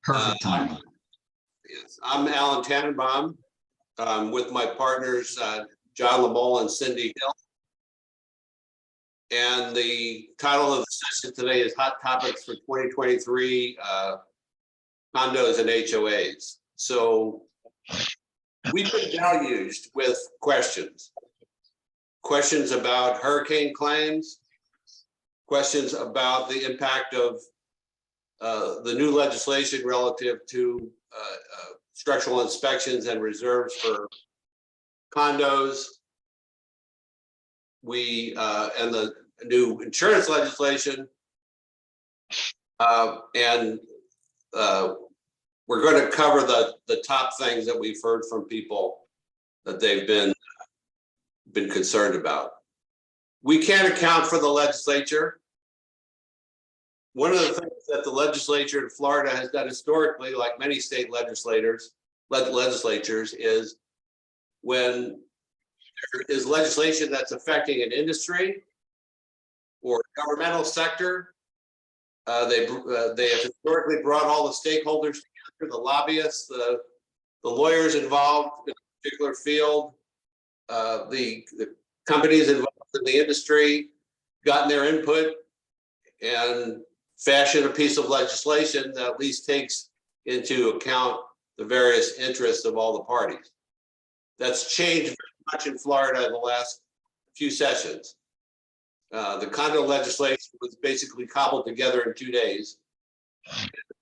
Perfect timing. Yes, I'm Alan Tannenbaum with my partners, John Lamole and Cindy Hill. And the title of the session today is Hot Topics for 2023 Condos and HOAs. So we've been deluged with questions about hurricane claims, questions about the impact of the new legislation relative to structural inspections and reserves for condos. And the new insurance legislation, and we're going to cover the top things that we've heard from people that they've been concerned about. We can't account for the legislature. One of the things that the legislature in Florida has done historically, like many state legislatures, is when there is legislation that's affecting an industry or governmental sector, they have historically brought all the stakeholders together, the lobbyists, the lawyers involved in a particular field, the companies involved in the industry, gotten their input and fashioned a piece of legislation that at least takes into account the various interests of all the parties. That's changed very much in Florida in the last few sessions. The condo legislation was basically cobbled together in 2 days.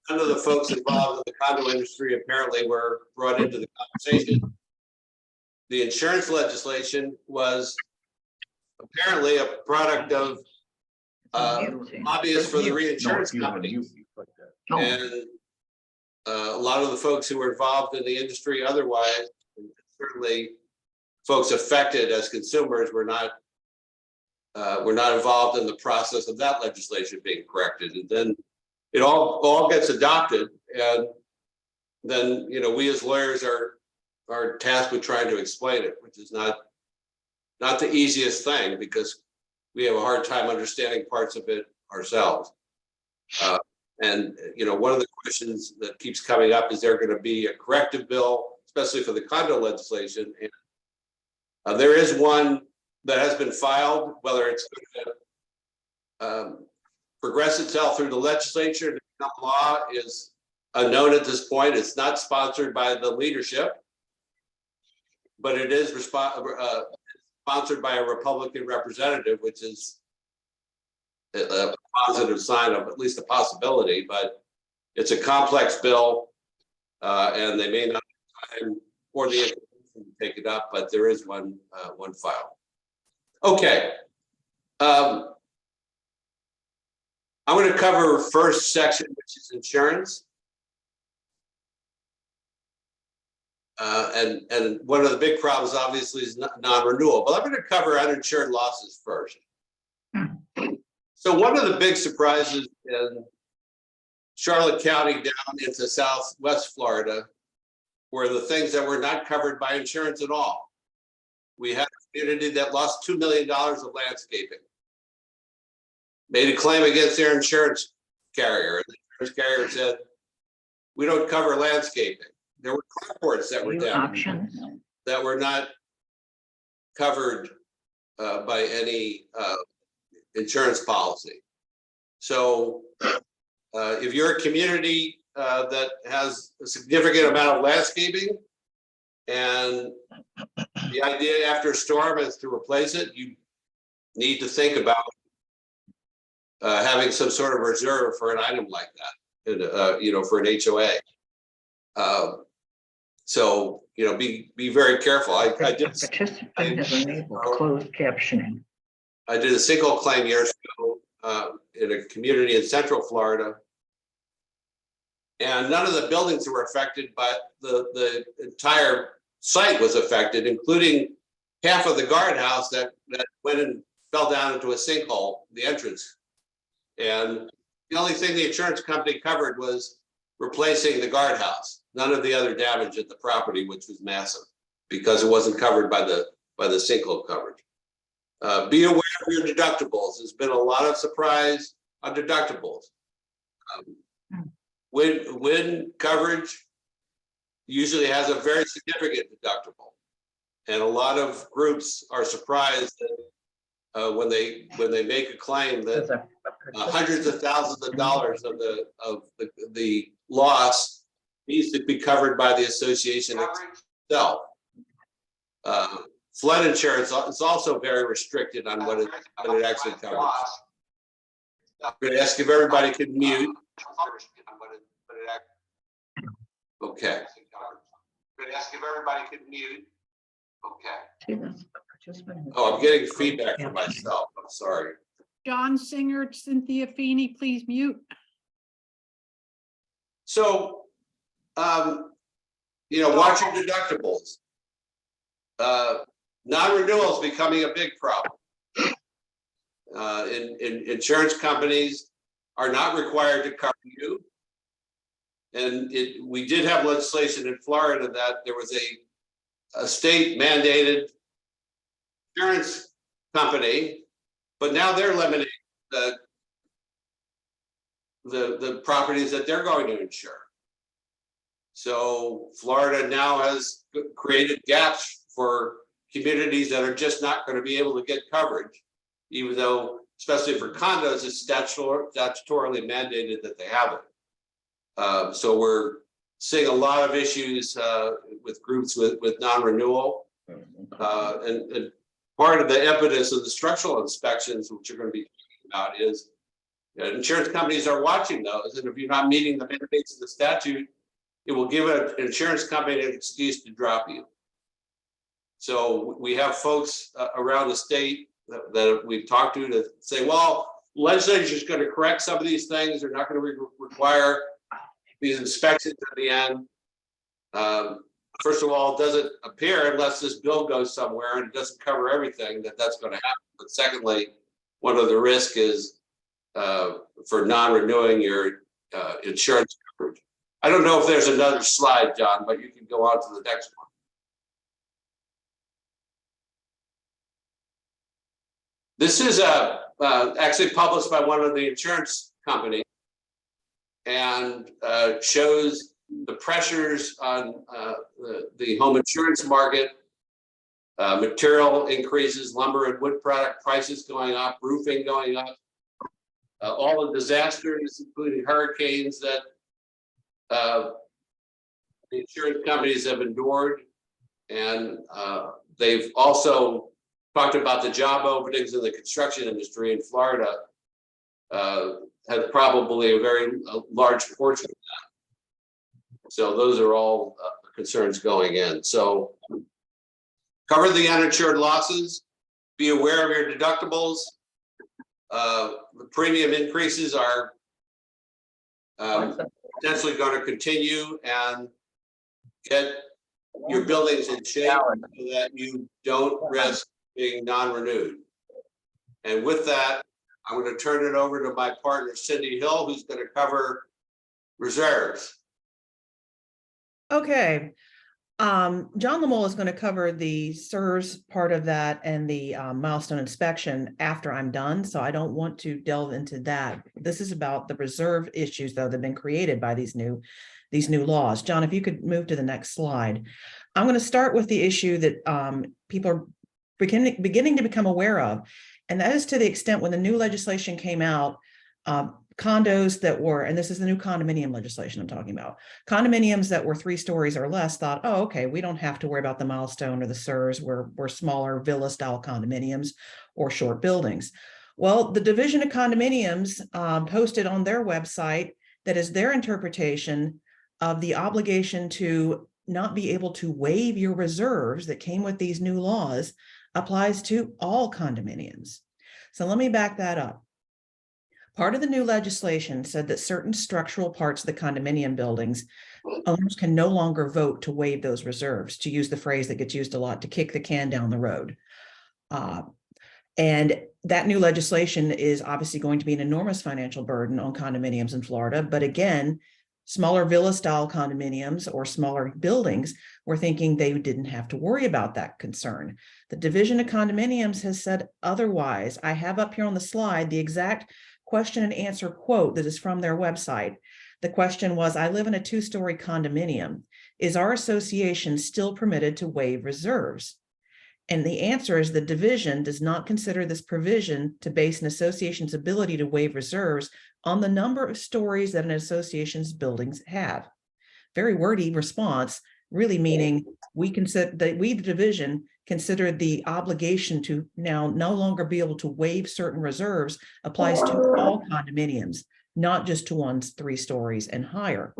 None of the folks involved in the condo industry apparently were brought into the conversation. The insurance legislation was apparently a product of lobbyists for the reinsurance companies. And a lot of the folks who were involved in the industry otherwise, certainly folks affected as consumers, were not involved in the process of that legislation being corrected. And then it all gets adopted, and then we as lawyers are tasked with trying to explain it, which is not the easiest thing because we have a hard time understanding parts of it ourselves. And one of the questions that keeps coming up is there going to be a corrective bill, especially for the condo legislation? And there is one that has been filed. Whether it's going to progress itself through the legislature to become law is unknown at this point. It's not sponsored by the leadership, but it is sponsored by a Republican representative, which is a positive sign of at least a possibility. But it's a complex bill, and they may not have time or the information to take it up, but there is one file. Okay. I'm going to cover first section, which is insurance. And one of the big problems obviously is non-renewal, but I'm going to cover uninsured losses first. So one of the big surprises in Charlotte County down into Southwest Florida were the things that were not covered by insurance at all. We had a community that lost $2 million of landscaping, made a claim against their insurance carrier. And the insurance carrier said, we don't cover landscaping. There were carports that were down that were not covered by any insurance policy. So if you're a community that has a significant amount of landscaping and the idea after a storm is to replace it, you need to think about having some sort of reserve for an item like that, for an HOA. So, be very careful. I did closed captioning. I did a single claim years ago in a community in Central Florida, and none of the buildings were affected, but the entire site was affected, including half of the guardhouse that went and fell down into a sinkhole, the entrance. And the only thing the insurance company covered was replacing the guardhouse. None of the other damage at the property, which was massive, because it wasn't covered by the sinkhole coverage. Be aware of your deductibles. There's been a lot of surprise on deductibles. Wind coverage usually has a very significant deductible. And a lot of groups are surprised that when they make a claim that hundreds of thousands of dollars of the loss needs to be covered by the association itself. Flood insurance is also very restricted on what it actually covers. I'm going to ask if everybody can mute. Okay. I'm going to ask if everybody can mute. Okay. Oh, I'm getting feedback from myself. I'm sorry. John Singer, Cynthia Feeney, please mute. So, watching deductibles. Non-renewal is becoming a big problem. Insurance companies are not required to cover you. And we did have legislation in Florida that there was a state mandated insurance company, but now they're limiting the properties that they're going to insure. So Florida now has created gaps for communities that are just not going to be able to get coverage, even though, especially for condos, it's statutorily mandated that they have it. So we're seeing a lot of issues with groups with non-renewal. And part of the impetus of the structural inspections, which you're going to be talking about, is insurance companies are watching those. And if you're not meeting the mandates of the statute, it will give an insurance company an excuse to drop you. So we have folks around the state that we've talked to say, well, legislature is going to correct some of these things. They're not going to require these inspections at the end. First of all, it doesn't appear, unless this bill goes somewhere and it doesn't cover everything, that's going to happen. But secondly, one of the risks is for non-renewing your insurance coverage. I don't know if there's another slide, John, but you can go on to the next one. This is actually published by one of the insurance companies and shows the pressures on the home insurance market, material increases, lumber and wood product prices going up, roofing going up, all the disasters, including hurricanes that the insurance companies have endured. And they've also talked about the job openings in the construction industry in Florida had probably a very large portion of that. So those are all concerns going in. So cover the uninsured losses, be aware of your deductibles. The premium increases are potentially going to continue, and get your buildings in shape so that you don't risk being non-renewed. And with that, I'm going to turn it over to my partner, Cindy Hill, who's going to cover reserves. Okay. John Lamole is going to cover the SIRS part of that and the milestone inspection after I'm done. So I don't want to delve into that. This is about the reserve issues, though, that have been created by these new laws. John, if you could move to the next slide. I'm going to start with the issue that people are beginning to become aware of. And that is to the extent when the new legislation came out, condos that were, and this is the new condominium legislation I'm talking about, condominiums that were 3 stories or less thought, oh, okay, we don't have to worry about the milestone or the SIRS. We're smaller villa style condominiums or short buildings. Well, the Division of Condominiums posted on their website that is their interpretation of the obligation to not be able to waive your reserves that came with these new laws applies to all condominiums. So let me back that up. Part of the new legislation said that certain structural parts of the condominium buildings, owners can no longer vote to waive those reserves, to use the phrase that gets used a lot, to kick the can down the road. And that new legislation is obviously going to be an enormous financial burden on condominiums in Florida. But again, smaller villa style condominiums or smaller buildings were thinking they didn't have to worry about that concern. The Division of Condominiums has said otherwise. I have up here on the slide the exact question and answer quote that is from their website. The question was, I live in a 2-story condominium. Is our association still permitted to waive reserves? And the answer is the division does not consider this provision to base an association's ability to waive reserves on the number of stories that an association's buildings have. Very wordy response, really meaning we consider that we, the division, consider the obligation to now no longer be able to waive certain reserves applies to all condominiums, not just to ones 3 stories and higher.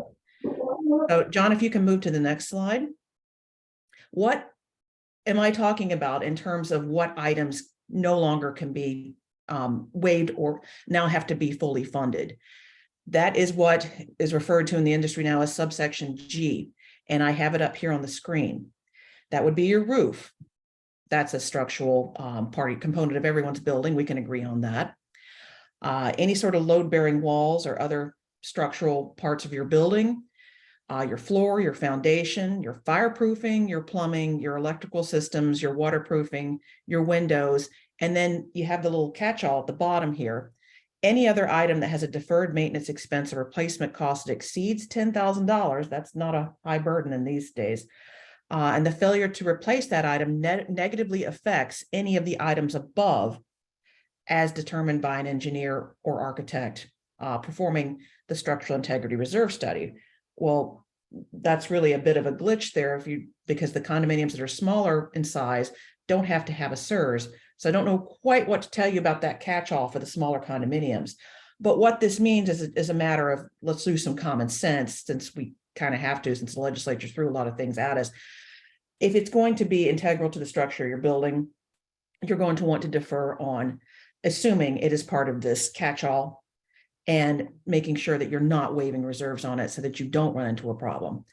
So John, if you can move to the next slide. What am I talking about in terms of what items no longer can be waived or now have to be fully funded? That is what is referred to in the industry now as subsection G, and I have it up here on the screen. That would be your roof. That's a structural component of everyone's building. We can agree on that. Any sort of load-bearing walls or other structural parts of your building, your floor, your foundation, your fireproofing, your plumbing, your electrical systems, your waterproofing, your windows, and then you have the little catch-all at the bottom here. Any other item that has a deferred maintenance expense or replacement cost that exceeds $10,000, that's not a high burden in these days, and the failure to replace that item negatively affects any of the items above as determined by an engineer or architect performing the structural integrity reserve study. Well, that's really a bit of a glitch there because the condominiums that are smaller in size don't have to have a SERS. So I don't know quite what to tell you about that catch-all for the smaller condominiums. But what this means is a matter of, let's use some common sense, since we kind of have to, since the legislature threw a lot of things at us. If it's going to be integral to the structure of your building, you're going to want to defer on assuming it is part of this catch-all and making sure that you're not waiving reserves on it so that you don't run into a problem.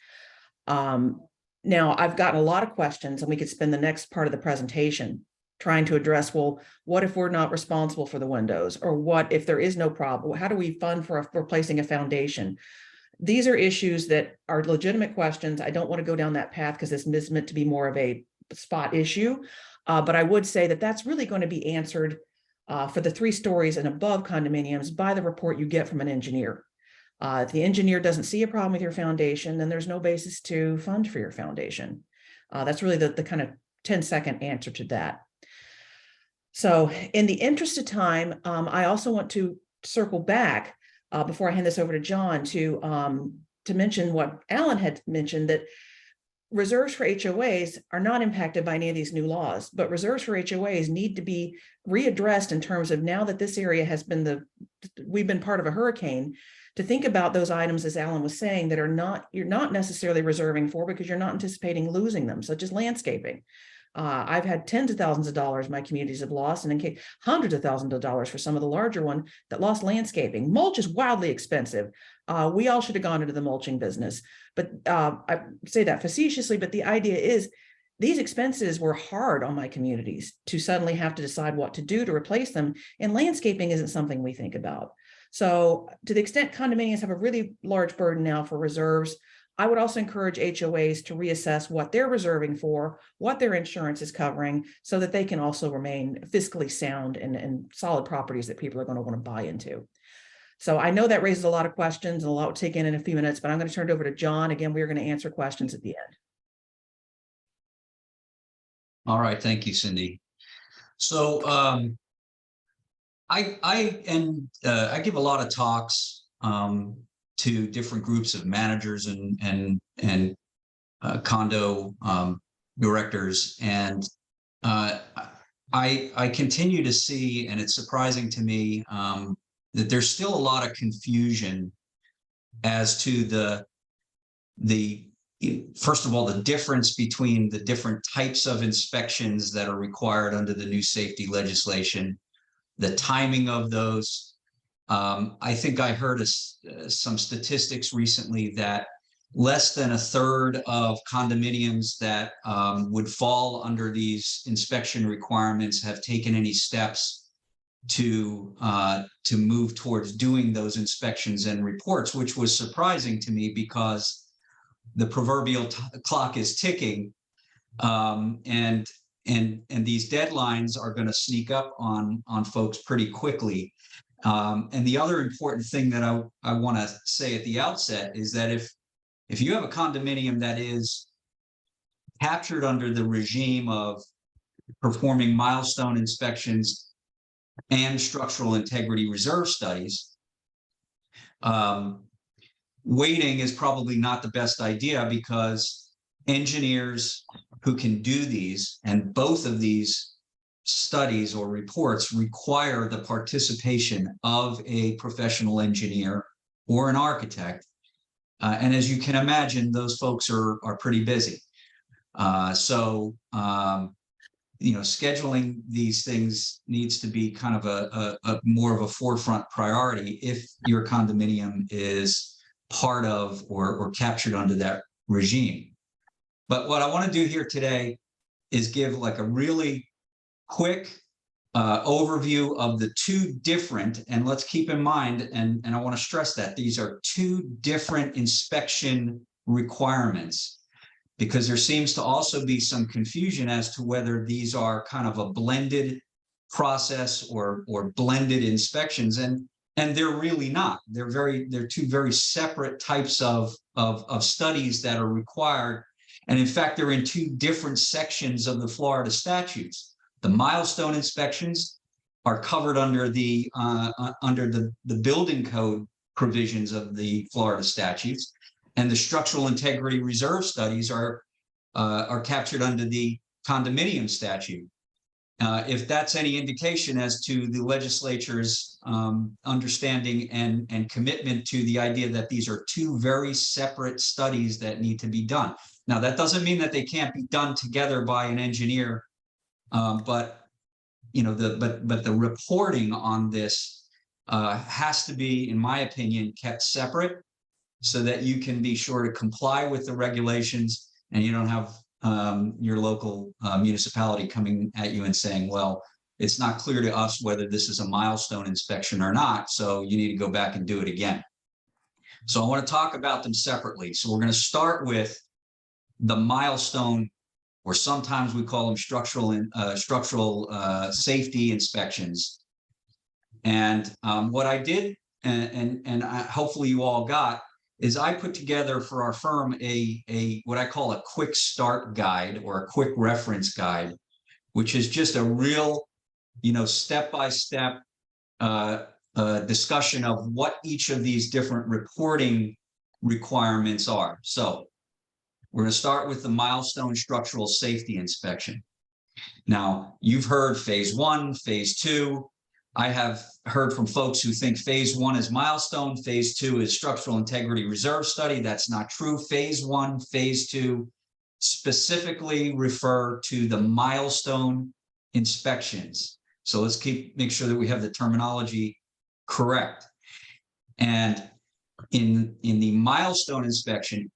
Now, I've gotten a lot of questions, and we could spend the next part of the presentation trying to address, well, what if we're not responsible for the windows? Or what if there is no problem? How do we fund for replacing a foundation? These are issues that are legitimate questions. I don't want to go down that path because this is meant to be more of a spot issue. But I would say that that's really going to be answered for the 3 stories and above condominiums by the report you get from an engineer. If the engineer doesn't see a problem with your foundation, then there's no basis to fund for your foundation. That's really the kind of 10-second answer to that. So in the interest of time, I also want to circle back before I hand this over to John to mention what Alan had mentioned, that reserves for HOAs are not impacted by any of these new laws, but reserves for HOAs need to be readdressed in terms of, now that this area has been we've been part of a hurricane, to think about those items, as Alan was saying, that you're not necessarily reserving for because you're not anticipating losing them, such as landscaping. I've had tens of thousands of dollars my communities have lost, and in case hundreds of thousands of dollars for some of the larger one that lost landscaping. Mulch is wildly expensive. We all should have gone into the mulching business, but I say that facetiously, but the idea is these expenses were hard on my communities to suddenly have to decide what to do to replace them, and landscaping isn't something we think about. So to the extent condominiums have a really large burden now for reserves, I would also encourage HOAs to reassess what they're reserving for, what their insurance is covering, so that they can also remain fiscally sound and solid properties that people are going to want to buy into. So I know that raises a lot of questions and a lot to take in a few minutes, but I'm going to turn it over to John. Again, we're going to answer questions at the end. All right, thank you, Cindy. So I give a lot of talks to different groups of managers and condo directors, and I continue to see, and it's surprising to me, that there's still a lot of confusion as to first of all, the difference between the different types of inspections that are required under the new safety legislation, the timing of those. I think I heard some statistics recently that less than a third of condominiums that would fall under these inspection requirements have taken any steps to move towards doing those inspections and reports, which was surprising to me because the proverbial clock is ticking, and these deadlines are going to sneak up on folks pretty quickly. And the other important thing that I want to say at the outset is that if you have a condominium that is captured under the regime of performing milestone inspections and structural integrity reserve studies, waiting is probably not the best idea, because engineers who can do these, and both of these studies or reports require the participation of a professional engineer or an architect. And as you can imagine, those folks are pretty busy. Scheduling these things needs to be kind of a more of a forefront priority if your condominium is part of or captured under that regime. But what I want to do here today is give like a really quick overview of the two different, and let's keep in mind, and I want to stress that these are two different inspection requirements, because there seems to also be some confusion as to whether these are kind of a blended process or blended inspections, and they're really not. They're two very separate types of studies that are required, and in fact, they're in two different sections of the Florida statutes. The milestone inspections are covered under the building code provisions of the Florida statutes, and the structural integrity reserve studies are captured under the condominium statute. If that's any indication as to the legislature's understanding and commitment to the idea that these are two very separate studies that need to be done. Now, that doesn't mean that they can't be done together by an engineer, but the reporting on this has to be, in my opinion, kept separate, so that you can be sure to comply with the regulations, and you don't have your local municipality coming at you and saying, well, it's not clear to us whether this is a milestone inspection or not, so you need to go back and do it again. So I want to talk about them separately. So we're going to start with the milestone, or sometimes we call them structural safety inspections. And what I did, and hopefully you all got, is I put together for our firm a what I call a quick start guide, or a quick reference guide, which is just a real, step-by-step discussion of what each of these different reporting requirements are. So we're going to start with the milestone structural safety inspection. Now, you've heard phase 1, phase 2. I have heard from folks who think phase 1 is milestone, phase 2 is structural integrity reserve study. That's not true. Phase 1, phase 2 specifically refer to the milestone inspections. So let's make sure that we have the terminology correct. And in the milestone inspection,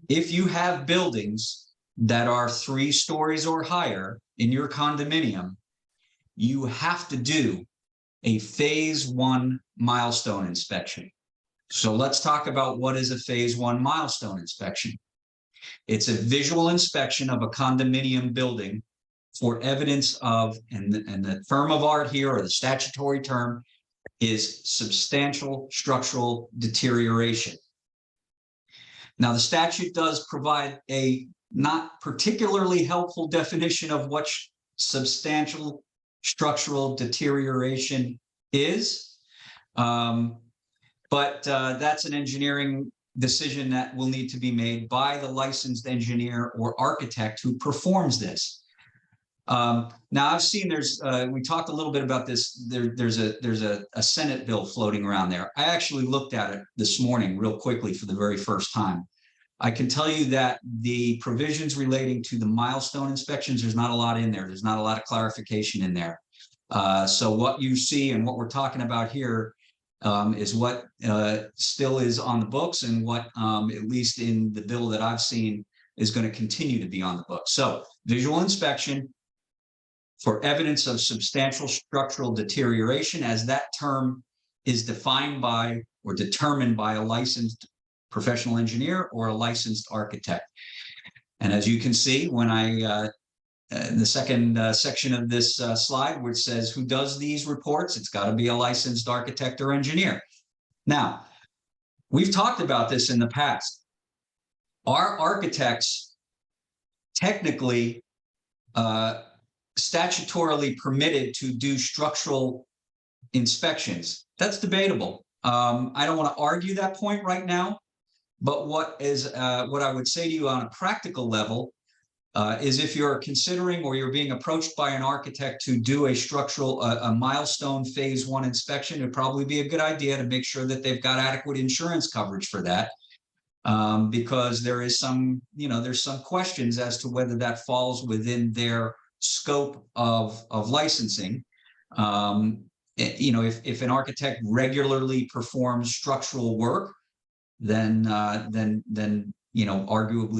if you have buildings that are 3 stories or higher in your condominium, you have to do a phase 1 milestone inspection. So let's talk about what is a phase 1 milestone inspection. It's a visual inspection of a condominium building for evidence of, and the term of art here, or the statutory term, is substantial structural deterioration. Now, the statute does provide a not particularly helpful definition of what substantial structural deterioration is, but that's an engineering decision that will need to be made by the licensed engineer or architect who performs this. Now, I've seen we talked a little bit about this. There's a Senate bill floating around there. I actually looked at it this morning real quickly for the very first time. I can tell you that the provisions relating to the milestone inspections, there's not a lot in there. There's not a lot of clarification in there. So what you see and what we're talking about here is what still is on the books, and what, at least in the bill that I've seen, is going to continue to be on the books. So visual inspection for evidence of substantial structural deterioration, as that term is defined by or determined by a licensed professional engineer or a licensed architect. And as you can see, when I the second section of this slide, which says who does these reports, it's got to be a licensed architect or engineer. Now, we've talked about this in the past. Our architects technically statutorily permitted to do structural inspections. That's debatable. I don't want to argue that point right now, but what I would say to you on a practical level is if you're considering or you're being approached by an architect to do a milestone phase 1 inspection, it'd probably be a good idea to make sure that they've got adequate insurance coverage for that. Because there is there's some questions as to whether that falls within their scope of licensing. If an architect regularly performs structural work, then arguably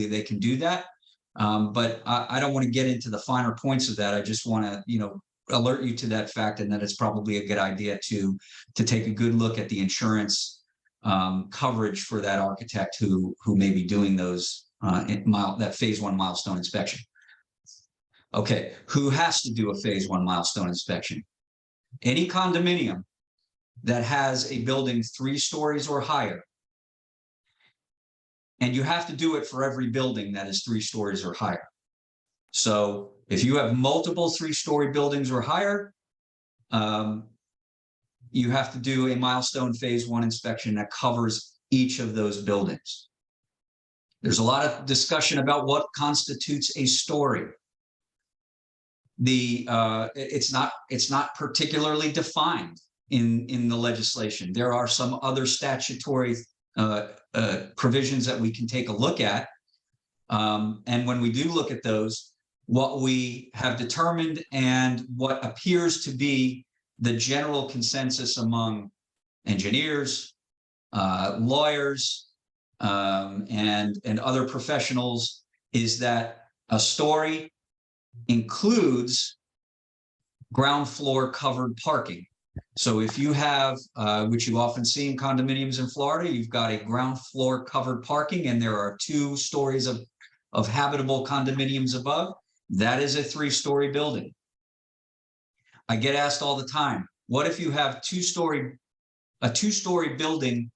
they can do that. But I don't want to get into the finer points of that. I just want to alert you to that fact, and that it's probably a good idea to take a good look at the insurance coverage for that architect who may be doing those that phase 1 milestone inspection. Okay, who has to do a phase 1 milestone inspection? Any condominium that has a building 3 stories or higher. And you have to do it for every building that is 3 stories or higher. So if you have multiple 3-story buildings or higher, you have to do a milestone phase 1 inspection that covers each of those buildings. There's a lot of discussion about what constitutes a story. It's not particularly defined in the legislation. There are some other statutory provisions that we can take a look at. And when we do look at those, what we have determined and what appears to be the general consensus among engineers, lawyers, and other professionals is that a story includes ground floor covered parking. So if you have, which you often see in condominiums in Florida, you've got a ground floor covered parking and there are 2 stories of habitable condominiums above, that is a 3-story building. I get asked all the time, what if you have a 2-story building,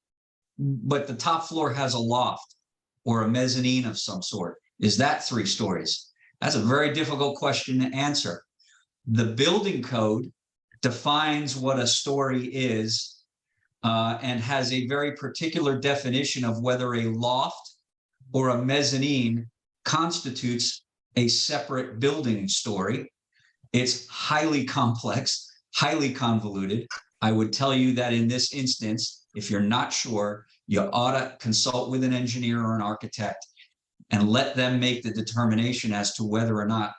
but the top floor has a loft or a mezzanine of some sort? Is that 3 stories? That's a very difficult question to answer. The building code defines what a story is and has a very particular definition of whether a loft or a mezzanine constitutes a separate building story. It's highly complex, highly convoluted. I would tell you that in this instance, if you're not sure, you ought to consult with an engineer or an architect and let them make the determination as to whether or not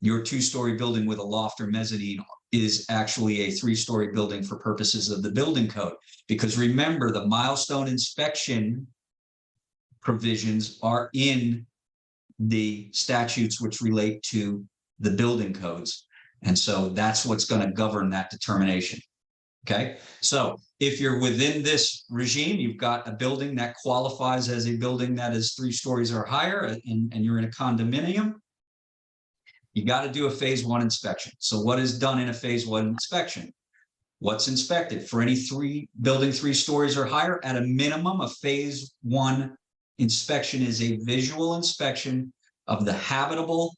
your 2-story building with a loft or mezzanine is actually a 3-story building for purposes of the building code. Because remember, the milestone inspection provisions are in the statutes which relate to the building codes. And so that's what's going to govern that determination. Okay, so if you're within this regime, you've got a building that qualifies as a building that is 3 stories or higher, and you're in a condominium, you got to do a phase 1 inspection. So what is done in a phase 1 inspection? What's inspected? For any building 3 stories or higher, at a minimum, a phase 1 inspection is a visual inspection of the habitable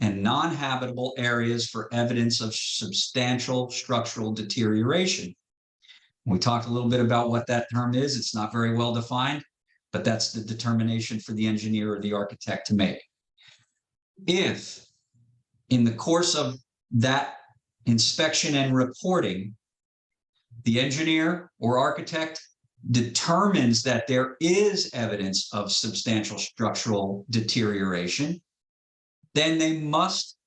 and non-habitable areas for evidence of substantial structural deterioration. We talked a little bit about what that term is. It's not very well defined, but that's the determination for the engineer or the architect to make. If in the course of that inspection and reporting, the engineer or architect determines that there is evidence of substantial structural deterioration, then they must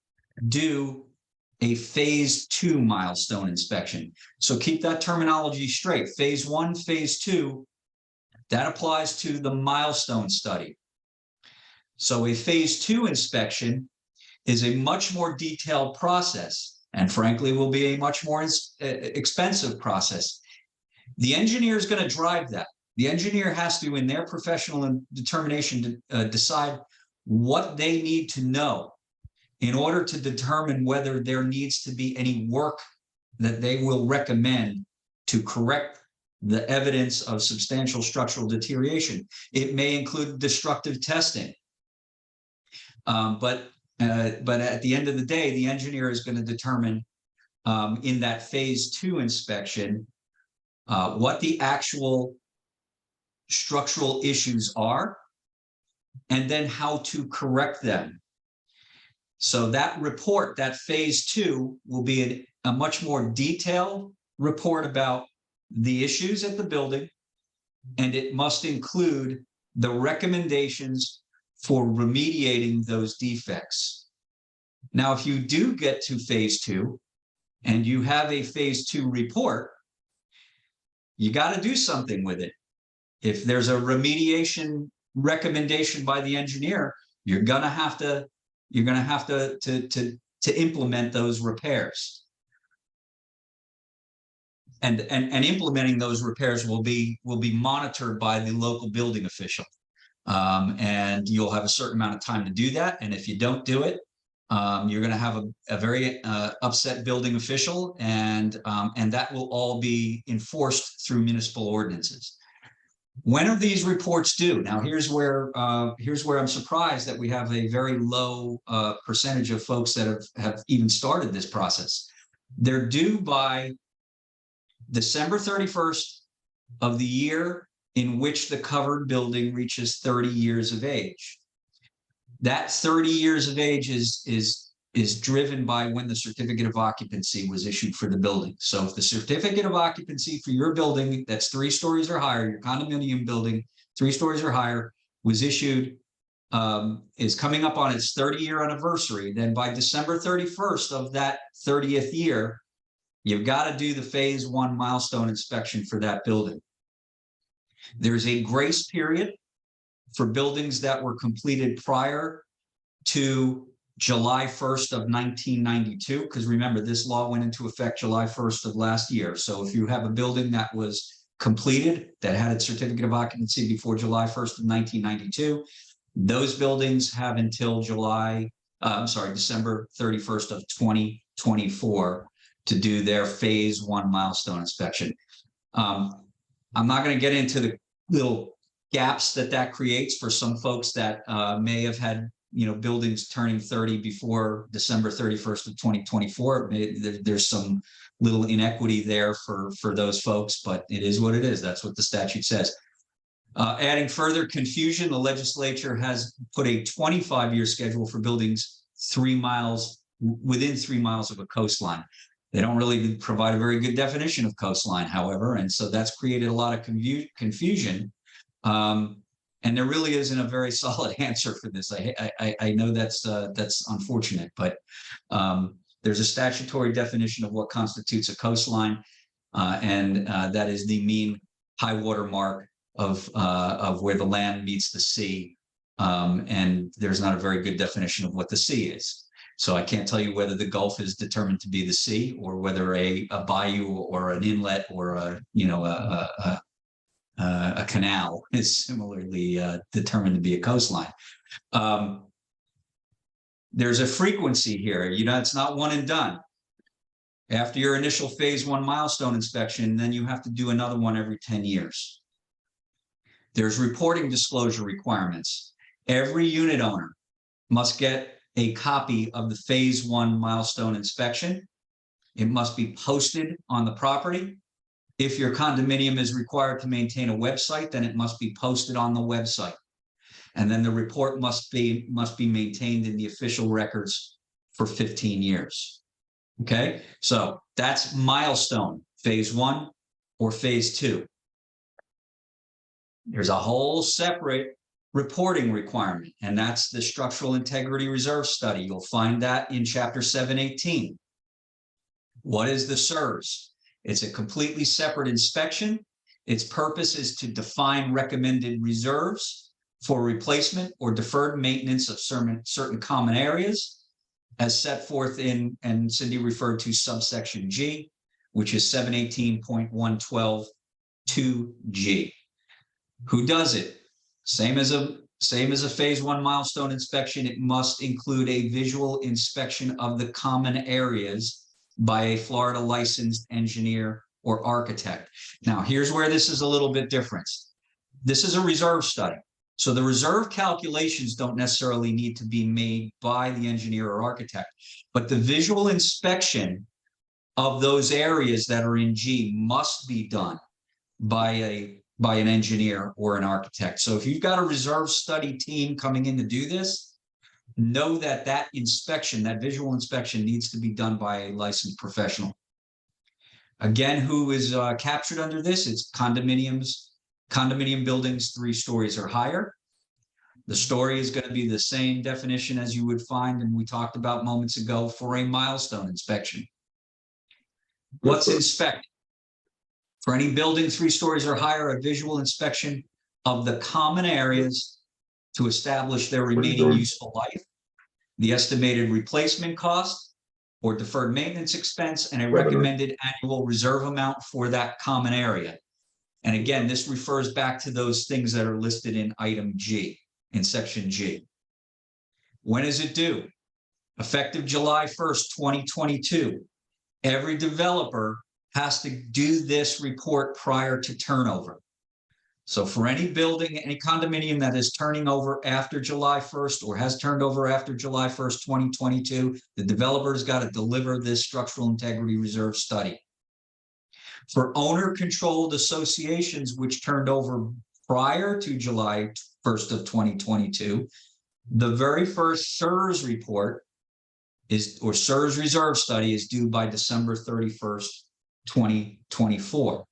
do a phase 2 milestone inspection. So keep that terminology straight. Phase 1, phase 2, that applies to the milestone study. So a phase 2 inspection is a much more detailed process, and frankly will be a much more expensive process. The engineer is going to drive that. The engineer has to, in their professional determination, to decide what they need to know in order to determine whether there needs to be any work that they will recommend to correct the evidence of substantial structural deterioration. It may include destructive testing. But at the end of the day, the engineer is going to determine in that phase 2 inspection what the actual structural issues are, and then how to correct them. So that report, that phase 2, will be a much more detailed report about the issues at the building, and it must include the recommendations for remediating those defects. Now, if you do get to phase 2 and you have a phase 2 report, you got to do something with it. If there's a remediation recommendation by the engineer, you're going to have to implement those repairs. And implementing those repairs will be monitored by the local building official. And you'll have a certain amount of time to do that. And if you don't do it, you're going to have a very upset building official, and that will all be enforced through municipal ordinances. When are these reports due? Now, here's where I'm surprised that we have a very low percentage of folks that have even started this process. They're due by December 31st of the year in which the covered building reaches 30 years of age. That 30 years of age is driven by when the certificate of occupancy was issued for the building. So if the certificate of occupancy for your building that's 3 stories or higher, your condominium building, 3 stories or higher, was issued, is coming up on its 30-year anniversary, then by December 31st of that 30th year, you've got to do the phase 1 milestone inspection for that building. There's a grace period for buildings that were completed prior to July 1st of 1992, because remember, this law went into effect July 1st of last year. So if you have a building that was completed, that had its certificate of occupancy before July 1st of 1992, those buildings have until December 31st of 2024 to do their phase 1 milestone inspection. I'm not going to get into the little gaps that creates for some folks that may have had buildings turning 30 before December 31st of 2024. There's some little inequity there for those folks, but it is what it is. That's what the statute says. Adding further confusion, the legislature has put a 25-year schedule for buildings within 3 miles of a coastline. They don't really provide a very good definition of coastline, however, and so that's created a lot of confusion. And there really isn't a very solid answer for this. I know that's unfortunate, but there's a statutory definition of what constitutes a coastline, and that is the mean high water mark of where the land meets the sea. And there's not a very good definition of what the sea is. So I can't tell you whether the Gulf is determined to be the sea, or whether a bayou or an inlet or a canal is similarly determined to be a coastline. There's a frequency here. It's not one and done. After your initial phase 1 milestone inspection, then you have to do another one every 10 years. There's reporting disclosure requirements. Every unit owner must get a copy of the phase 1 milestone inspection. It must be posted on the property. If your condominium is required to maintain a website, then it must be posted on the website. And then the report must be maintained in the official records for 15 years. Okay, so that's milestone, phase 1 or phase 2. There's a whole separate reporting requirement, and that's the structural integrity reserve study. You'll find that in chapter 718. What is the SIRS? It's a completely separate inspection. Its purpose is to define recommended reserves for replacement or deferred maintenance of certain common areas, as set forth in, and Cindy referred to, subsection G, which is 718.112 2G. Who does it? Same as a Same as a phase one milestone inspection, it must include a visual inspection of the common areas by a Florida licensed engineer or architect. Now, here's where this is a little bit different. This is a reserve study. So the reserve calculations don't necessarily need to be made by the engineer or architect, but the visual inspection of those areas that are in G must be done by an engineer or an architect. So if you've got a reserve study team coming in to do this, know that that inspection, that visual inspection, needs to be done by a licensed professional. Again, who is captured under this? It's condominium buildings 3 stories or higher. The story is going to be the same definition as you would find, and we talked about moments ago, for a milestone inspection. What's inspected? For any building 3 stories or higher, a visual inspection of the common areas to establish their remaining useful life, the estimated replacement cost or deferred maintenance expense, and a recommended annual reserve amount for that common area. And again, this refers back to those things that are listed in item G, in section G. When is it due? Effective July 1st, 2022. Every developer has to do this report prior to turnover. So for any building, any condominium that is turning over after July 1st or has turned over after July 1st, 2022, the developer's got to deliver this structural integrity reserve study. For owner-controlled associations which turned over prior to July 1st of 2022, the very first SERS report or SERS reserve study is due by December 31st, 2024.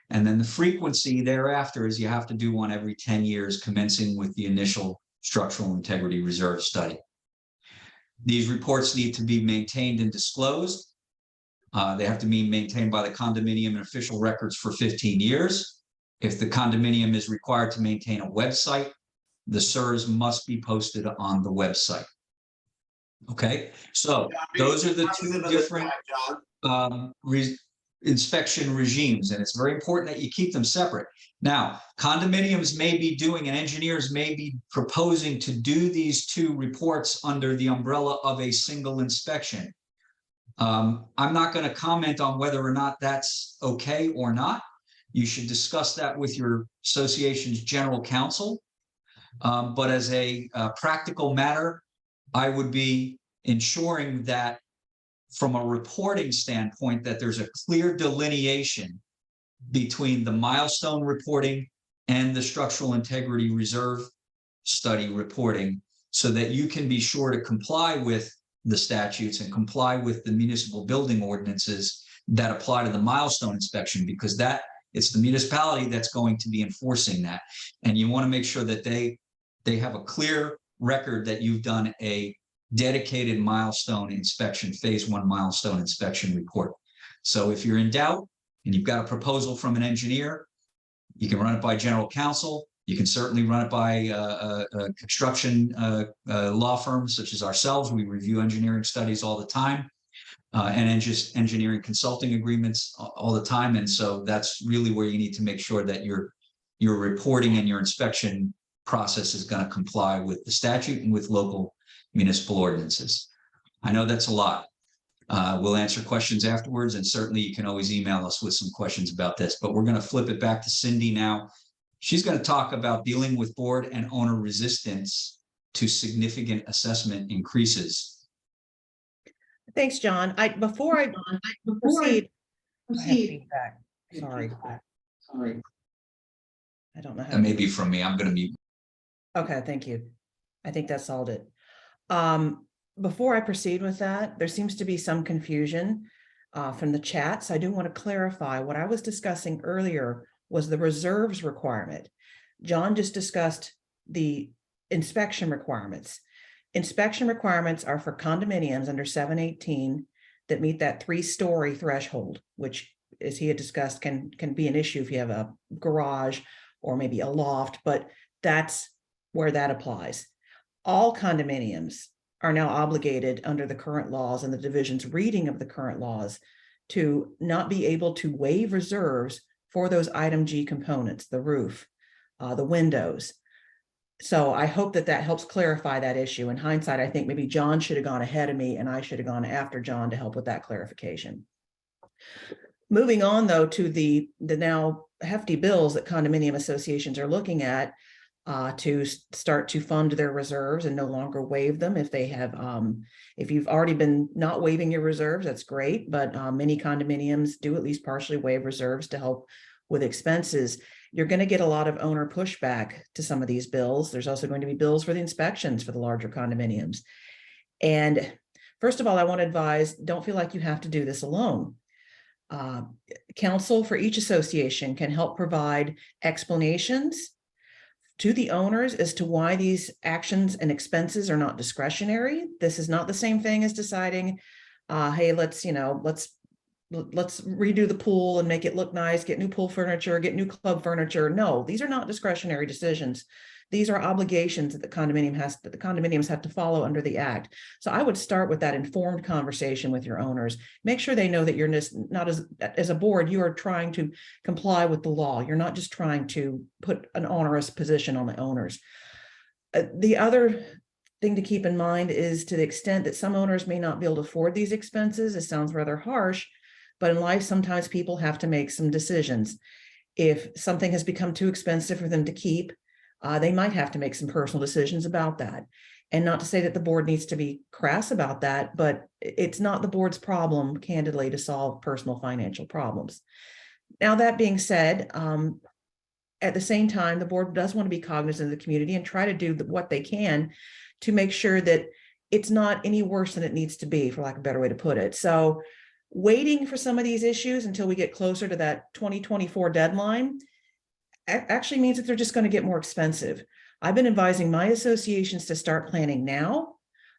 And then the frequency thereafter is you have to do one every 10 years, commencing with the initial structural integrity reserve study. These reports need to be maintained and disclosed. They have to be maintained by the condominium and official records for 15 years. If the condominium is required to maintain a website, the SERS must be posted on the website. Okay, so those are the 2 different inspection regimes, and it's very important that you keep them separate. Now, condominiums may be doing, and engineers may be proposing to do these 2 reports under the umbrella of a single inspection. I'm not going to comment on whether or not that's okay or not. You should discuss that with your association's general counsel. But as a practical matter, I would be ensuring that from a reporting standpoint, that there's a clear delineation between the milestone reporting and the structural integrity reserve study reporting, so that you can be sure to comply with the statutes and comply with the municipal building ordinances that apply to the milestone inspection, because it's the municipality that's going to be enforcing that. And you want to make sure that they have a clear record that you've done a dedicated milestone inspection, phase 1 milestone inspection report. So if you're in doubt and you've got a proposal from an engineer, you can run it by general counsel. You can certainly run it by a construction law firms such as ourselves. We review engineering studies all the time and just engineering consulting agreements all the time. And so that's really where you need to make sure that your reporting and your inspection process is going to comply with the statute and with local municipal ordinances. I know that's a lot. We'll answer questions afterwards, and certainly you can always email us with some questions about this, but we're going to flip it back to Cindy now. She's going to talk about dealing with board and owner resistance to significant assessment increases. Thanks, John. Before I proceed, I have feedback. Sorry. I don't know how. That may be from me. I'm going to mute. Okay, thank you. I think that solved it. Before I proceed with that, there seems to be some confusion from the chat. So I do want to clarify what I was discussing earlier was the reserves requirement. John just discussed the inspection requirements. Inspection requirements are for condominiums under 718 that meet that 3-story threshold, which, as he had discussed, can be an issue if you have a garage or maybe a loft, but that's where that applies. All condominiums are now obligated under the current laws and the division's reading of the current laws to not be able to waive reserves for those item G components, the roof, the windows. So I hope that that helps clarify that issue. In hindsight, I think maybe John should have gone ahead of me and I should have gone after John to help with that clarification. Moving on, though, to the now hefty bills that condominium associations are looking at to start to fund their reserves and no longer waive them if they have, if you've already been not waiving your reserves, that's great, but many condominiums do at least partially waive reserves to help with expenses. You're going to get a lot of owner pushback to some of these bills. There's also going to be bills for the inspections for the larger condominiums. And first of all, I want to advise, don't feel like you have to do this alone. Counsel for each association can help provide explanations to the owners as to why these actions and expenses are not discretionary. This is not the same thing as deciding, hey, let's redo the pool and make it look nice, get new pool furniture, get new club furniture. No, these are not discretionary decisions. These are obligations that the condominiums have to follow under the act. So I would start with that informed conversation with your owners. Make sure they know that you're not as a board, you are trying to comply with the law. You're not just trying to put an onerous position on the owners. The other thing to keep in mind is, to the extent that some owners may not be able to afford these expenses, it sounds rather harsh, but in life, sometimes people have to make some decisions. If something has become too expensive for them to keep, they might have to make some personal decisions about that. And not to say that the board needs to be crass about that, but it's not the board's problem, candidly, to solve personal financial problems. Now, that being said, at the same time, the board does want to be cognizant of the community and try to do what they can to make sure that it's not any worse than it needs to be, for lack of a better way to put it. So waiting for some of these issues until we get closer to that 2024 deadline actually means that they're just going to get more expensive. I've been advising my associations to start planning now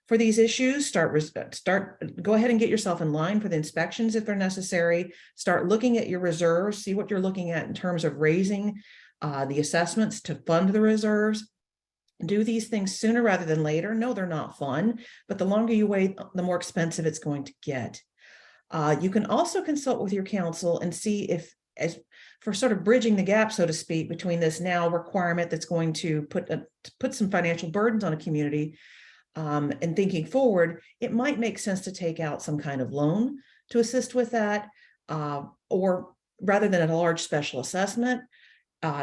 for these issues. Go ahead and get yourself in line for the inspections if they're necessary. Start looking at your reserves, see what you're looking at in terms of raising the assessments to fund the reserves. Do these things sooner rather than later. No, they're not fun, but the longer you wait, the more expensive it's going to get. You can also consult with your counsel and see if, as for sort of bridging the gap, so to speak, between this now requirement that's going to put some financial burdens on a community, and thinking forward, it might make sense to take out some kind of loan to assist with that, or rather than a large special assessment.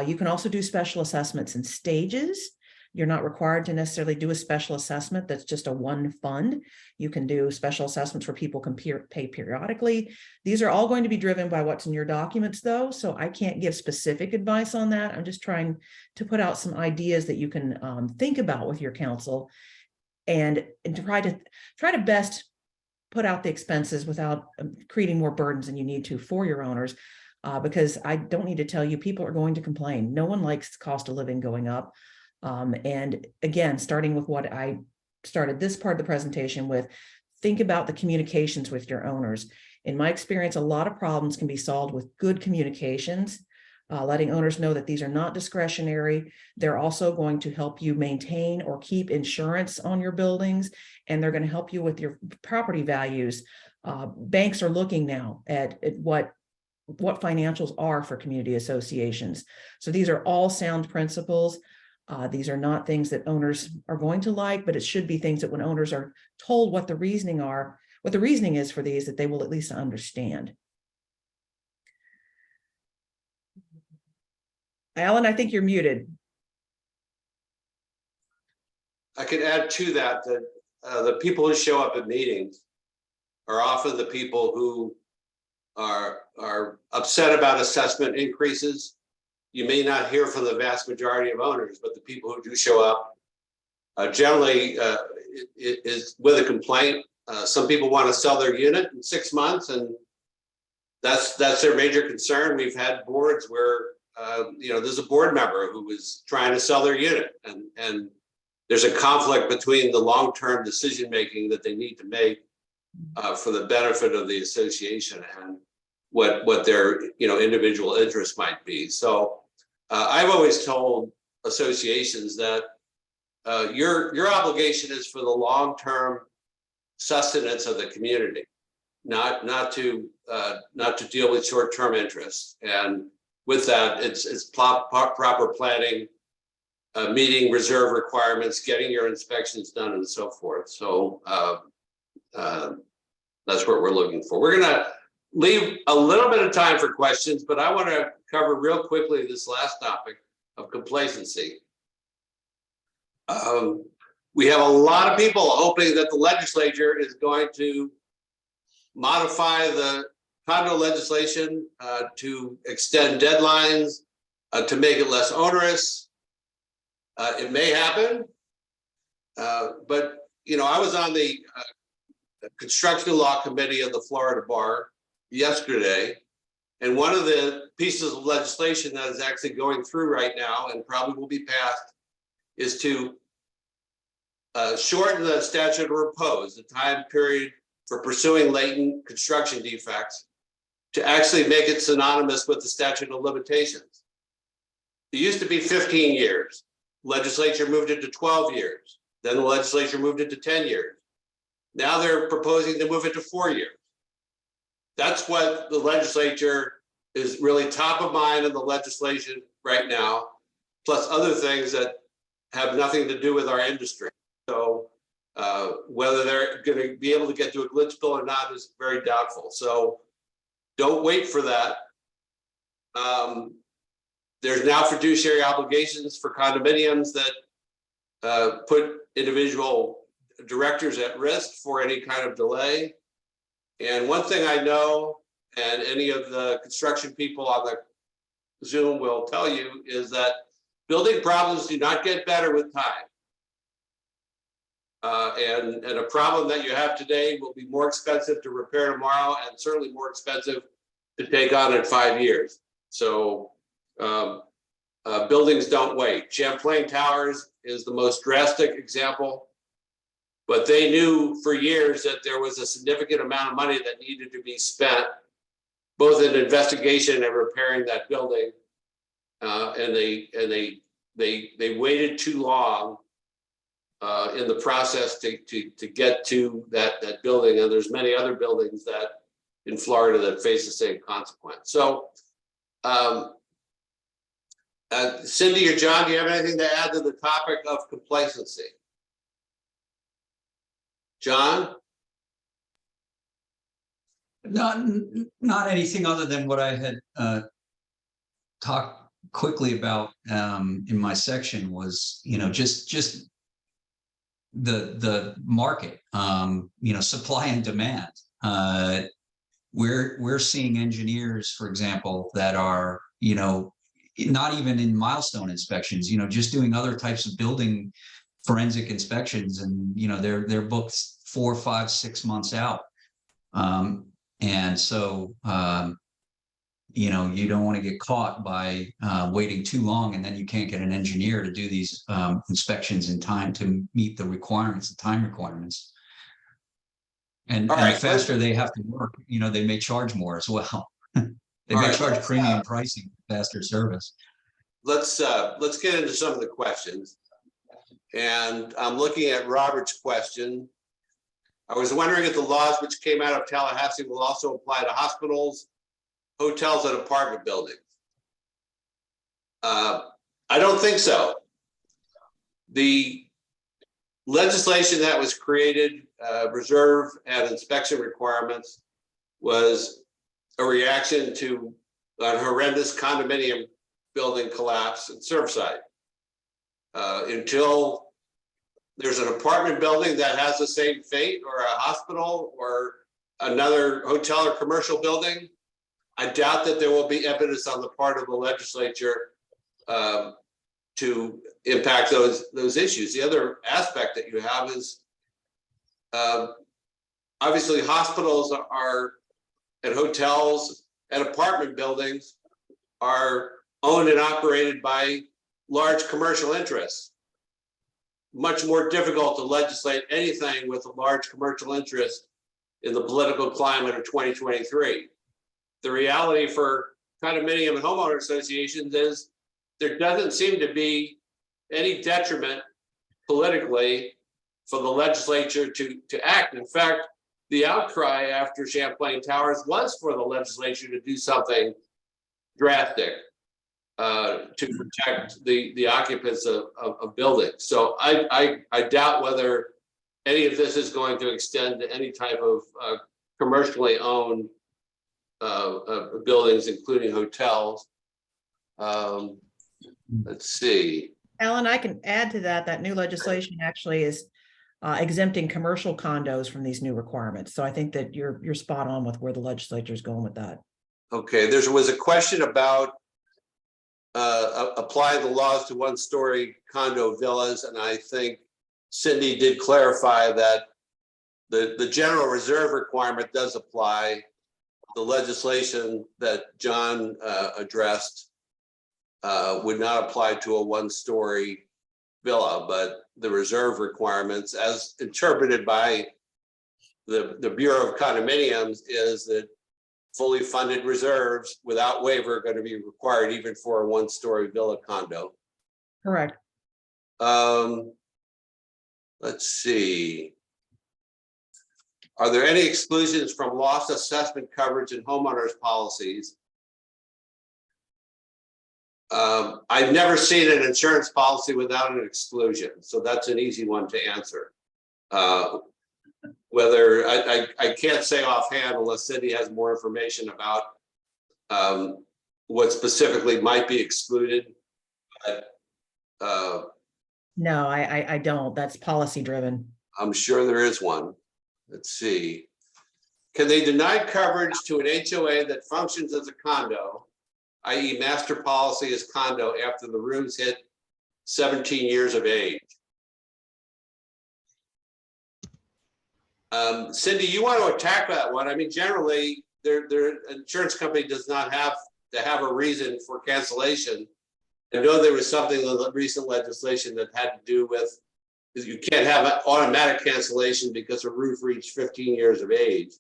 You can also do special assessments in stages. You're not required to necessarily do a special assessment that's just a one fund. You can do special assessments where people can pay periodically. These are all going to be driven by what's in your documents, though, so I can't give specific advice on that. I'm just trying to put out some ideas that you can think about with your counsel, and try to best put out the expenses without creating more burdens than you need to for your owners, because I don't need to tell you, people are going to complain. No one likes the cost of living going up. And again, starting with what I started this part of the presentation with, think about the communications with your owners. In my experience, a lot of problems can be solved with good communications, letting owners know that these are not discretionary. They're also going to help you maintain or keep insurance on your buildings, and they're going to help you with your property values. Banks are looking now at what financials are for community associations. So these are all sound principles. These are not things that owners are going to like, but it should be things that when owners are told what the reasoning is for these, that they will at least understand. Alan, I think you're muted. I could add to that the people who show up at meetings are often the people who are upset about assessment increases. You may not hear from the vast majority of owners, but the people who do show up generally is with a complaint. Some people want to sell their unit in 6 months, and that's their major concern. We've had boards where there's a board member who was trying to sell their unit, and there's a conflict between the long-term decision making that they need to make for the benefit of the association and what their individual interests might be. So I've always told associations that your obligation is for the long-term sustenance of the community, not to deal with short-term interests. And with that, it's proper planning meeting reserve requirements, getting your inspections done and so forth. So that's what we're looking for. We're gonna leave a little bit of time for questions, but I want to cover real quickly this last topic of complacency. We have a lot of people hoping that the legislature is going to modify the condo legislation to extend deadlines, to make it less onerous. It may happen, but you know, I was on the construction law committee of the Florida Bar yesterday, and one of the pieces of legislation that is actually going through right now and probably will be passed is to shorten the statute of repose, the time period for pursuing latent construction defects, to actually make it synonymous with the statute of limitations. It used to be 15 years. Legislature moved it to 12 years. Then the legislature moved it to 10 years. Now they're proposing to move it to 4 years. That's what the legislature is really top of mind in the legislation right now, plus other things that have nothing to do with our industry. So whether they're going to be able to get to a glitch bill or not is very doubtful. So don't wait for that. There's now fiduciary obligations for condominiums that put individual directors at risk for any kind of delay. And one thing I know, and any of the construction people on the Zoom will tell you, is that building problems do not get better with time. And a problem that you have today will be more expensive to repair tomorrow, and certainly more expensive to take on in 5 years. So buildings don't wait. Champlain Towers is the most drastic example, but they knew for years that there was a significant amount of money that needed to be spent, both in investigation and repairing that building, and they waited too long in the process to get to that building. And there's many other buildings that in Florida that face the same consequence. So Cindy or John, do you have anything to add to the topic of complacency? John? Not anything other than what I had talked quickly about in my section was, you know, just the market, you know, supply and demand. We're seeing engineers, for example, that are, you know, not even in milestone inspections, you know, just doing other types of building forensic inspections, and you know, they're booked 4, 5, 6 months out. And so you know, you don't want to get caught by waiting too long, and then you can't get an engineer to do these inspections in time to meet the requirements, the time requirements. And, All right, the faster they have to work, you know, they may charge more as well. They All may right, charge premium pricing for faster service. Let's get into some of the questions. And I'm looking at Robert's question. I was wondering if the laws which came out of Tallahassee will also apply to hospitals, hotels, and apartment buildings. I don't think so. The legislation that was created, reserve and inspection requirements, was a reaction to a horrendous condominium building collapse in Surfside. Until there's an apartment building that has the same fate, or a hospital, or another hotel or commercial building, I doubt that there will be evidence on the part of the legislature to impact those issues. The other aspect that you have is obviously hospitals are, and hotels and apartment buildings are owned and operated by large commercial interests. Much more difficult to legislate anything with a large commercial interest in the political climate of 2023. The reality for condominium and homeowner associations is there doesn't seem to be any detriment politically for the legislature to act. In fact, the outcry after Champlain Towers was for the legislature to do something drastic. to protect the occupants of buildings. So I doubt whether any of this is going to extend to any type of commercially owned buildings, including hotels. Let's see. Alan, I can add to that, that new legislation actually is exempting commercial condos from these new requirements. So I think that you're spot on with where the legislature is going with that. Okay, there was a question about apply the laws to one-story condo villas, and I think Cindy did clarify that the general reserve requirement does apply. The legislation that John addressed would not apply to a one-story villa, but the reserve requirements, as interpreted by the Bureau of Condominiums, is that fully funded reserves without waiver are going to be required even for a one-story villa condo. Correct. Let's see. Are there any exclusions from loss assessment coverage in homeowners policies? I've never seen an insurance policy without an exclusion, so that's an easy one to answer. Whether I can't say offhand unless Cindy has more information about what specifically might be excluded. But, No, I don't. That's policy driven. I'm sure there is one. Let's see. Can they deny coverage to an HOA that functions as a condo, i.e. master policy is condo, after the rooms hit 17 years of age? Cindy, you want to attack that one? I mean, generally, their insurance company does not have to have a reason for cancellation. I know there was something in the recent legislation that had to do with you can't have an automatic cancellation because a roof reached 15 years of age.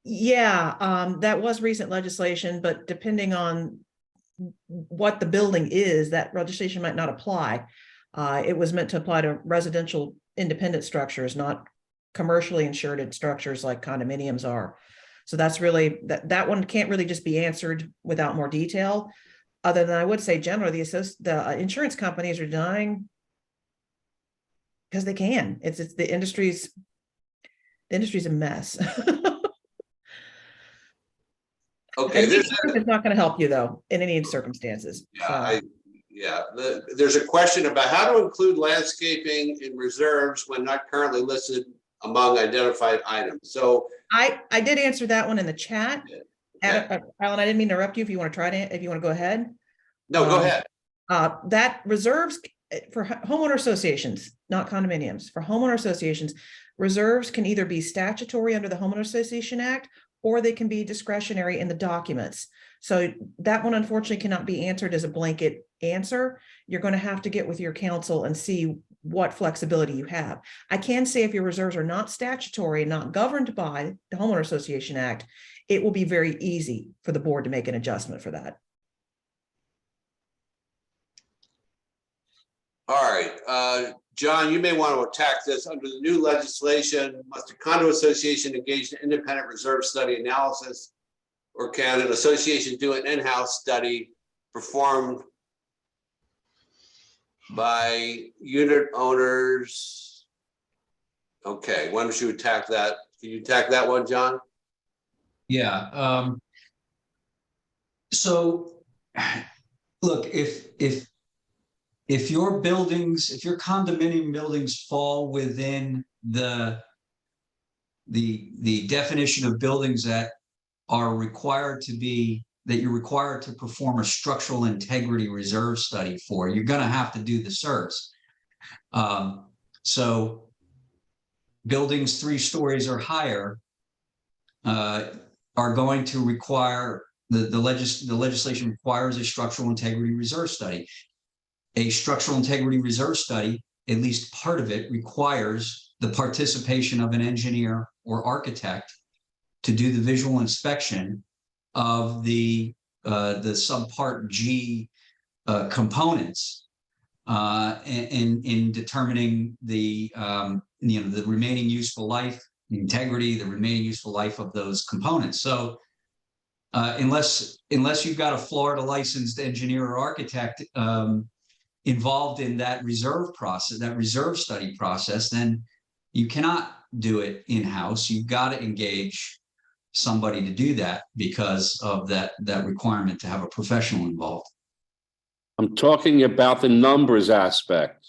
Yeah, that was recent legislation, but depending on what the building is, that legislation might not apply. It was meant to apply to residential independent structures, not commercially insured structures like condominiums are. So that's really, that one can't really just be answered without more detail. Other than I would say generally the insurance companies are denying because they can. It's the industry's a mess. Okay, it's not going to help you though in any circumstances. There's a question about how to include landscaping in reserves when not currently listed among identified items. So I did answer that one in the chat. Okay. Alan, I didn't mean to interrupt you. If you want to try to, if you want to go ahead. No, go ahead. That reserves for homeowner associations, not condominiums. For homeowner associations, reserves can either be statutory under the Homeowner Association Act, or they can be discretionary in the documents. So that one unfortunately cannot be answered as a blanket answer. You're going to have to get with your counsel and see what flexibility you have. I can say if your reserves are not statutory, not governed by the Homeowner Association Act, it will be very easy for the board to make an adjustment for that. All right, John, you may want to attack this. Under the new legislation, must a condo association engage in independent reserve study analysis, or can an association do an in-house study performed by unit owners? Okay, why don't you attack that? Can you attack that one, John? Yeah. So, look, if your buildings, if your condominium buildings fall within the definition of buildings that are required to be, that you're required to perform a structural integrity reserve study for, you're going to have to do the CERS. So buildings 3 stories or higher are going to require, the legislation requires a structural integrity reserve study. A structural integrity reserve study, at least part of it, requires the participation of an engineer or architect to do the visual inspection of the subpart G components in determining the the remaining useful life, the integrity, the remaining useful life of those components. So unless you've got a Florida licensed engineer or architect involved in that reserve process, that reserve study process, then you cannot do it in-house. You've got to engage somebody to do that because of that requirement to have a professional involved. I'm talking about the numbers aspect.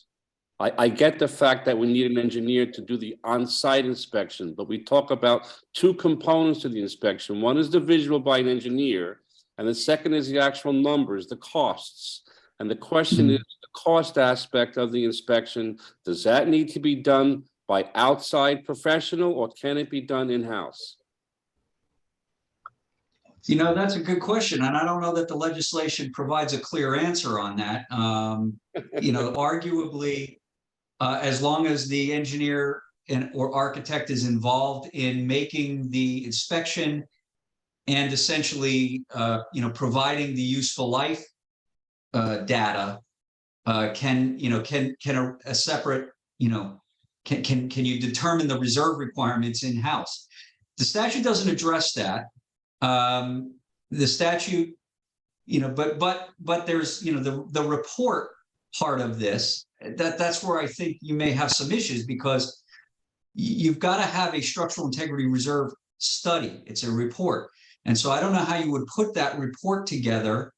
I get the fact that we need an engineer to do the on-site inspection, but we talk about two components to the inspection. One is the visual by an engineer, and the second is the actual numbers, the costs. And the question is the cost aspect of the inspection. Does that need to be done by outside professional, or can it be done in-house? You know, that's a good question, and I don't know that the legislation provides a clear answer on that. You know, arguably, as long as the engineer or architect is involved in making the inspection and essentially, you know, providing the useful life data, can a separate, you know, can you determine the reserve requirements in-house? The statute doesn't address that. The statute, you know, but there's, you know, the report part of this, that's where I think you may have some issues, because you've got to have a structural integrity reserve study. It's a report. And so I don't know how you would put that report together,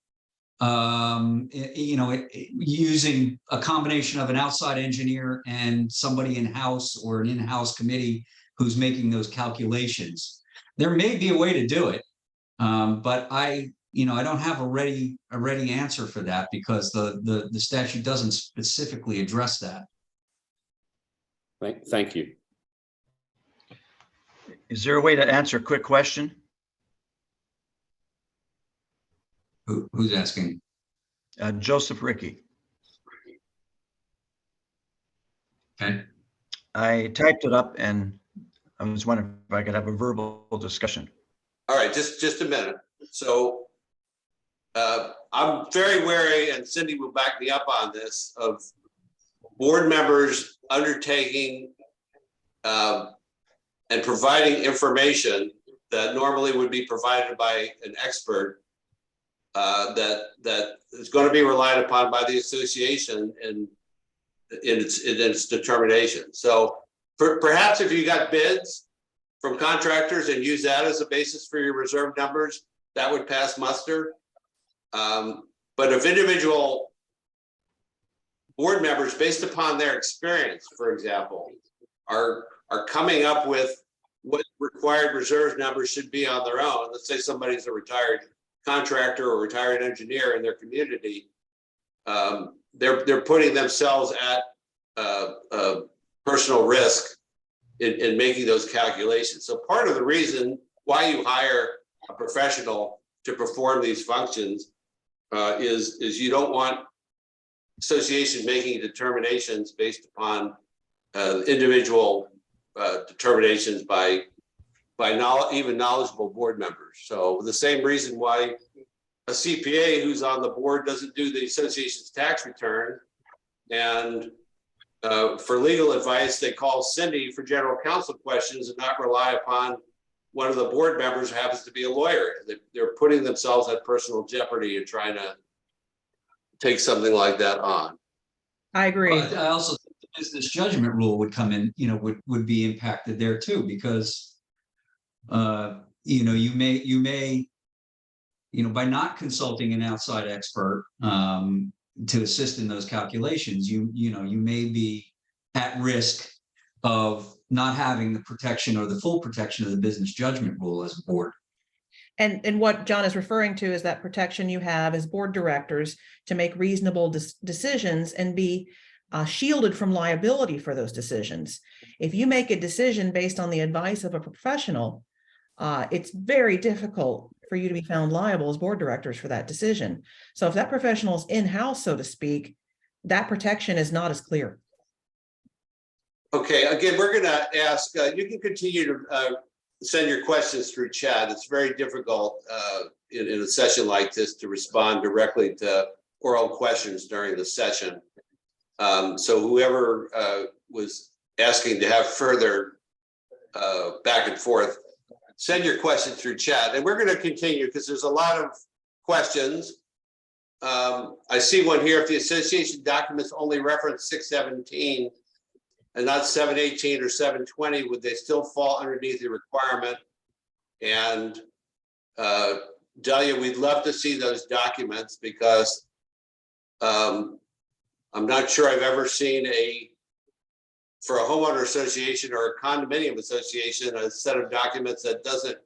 you know, using a combination of an outside engineer and somebody in-house or an in-house committee who's making those calculations. There may be a way to do it, but I don't have a ready answer for that, because the statute doesn't specifically address that. Thank you. Is there a way to answer a quick question? Who's asking? Joseph Ricky. Okay. I typed it up and I was wondering if I could have a verbal discussion. All right, just a minute. So I'm very wary, and Cindy will back me up on this, of board members undertaking and providing information that normally would be provided by an expert that is going to be relied upon by the association in its determination. So perhaps if you got bids from contractors and use that as a basis for your reserve numbers, that would pass muster. But if individual board members, based upon their experience, for example, are coming up with what required reserve numbers should be on their own, let's say somebody's a retired contractor or retired engineer in their community, they're putting themselves at personal risk in making those calculations. So part of the reason why you hire a professional to perform these functions is you don't want association making determinations based upon individual determinations by even knowledgeable board members. So the same reason why a CPA who's on the board doesn't do the association's tax return, and for legal advice, they call Cindy for general counsel questions and not rely upon one of the board members who happens to be a lawyer. They're putting themselves at personal jeopardy and trying to take something like that on. I agree. But I also think the business judgment rule would come in, you know, would be impacted there too, because you know, you may, you know, by not consulting an outside expert to assist in those calculations, you may be at risk of not having the protection or the full protection of the business judgment rule as a board. And what John is referring to is that protection you have as board directors to make reasonable decisions and be shielded from liability for those decisions. If you make a decision based on the advice of a professional, it's very difficult for you to be found liable as board directors for that decision. So if that professional is in-house, so to speak, that protection is not as clear. Okay, again, we're going to ask, you can continue to send your questions through chat. It's very difficult in a session like this to respond directly to oral questions during the session. So whoever was asking to have further back and forth, send your questions through chat, and we're going to continue because there's a lot of questions. I see one here. If the association documents only reference 617 and not 718 or 720, would they still fall underneath the requirement? And Delia, we'd love to see those documents because I'm not sure I've ever seen for a homeowner association or a condominium association, a set of documents that doesn't,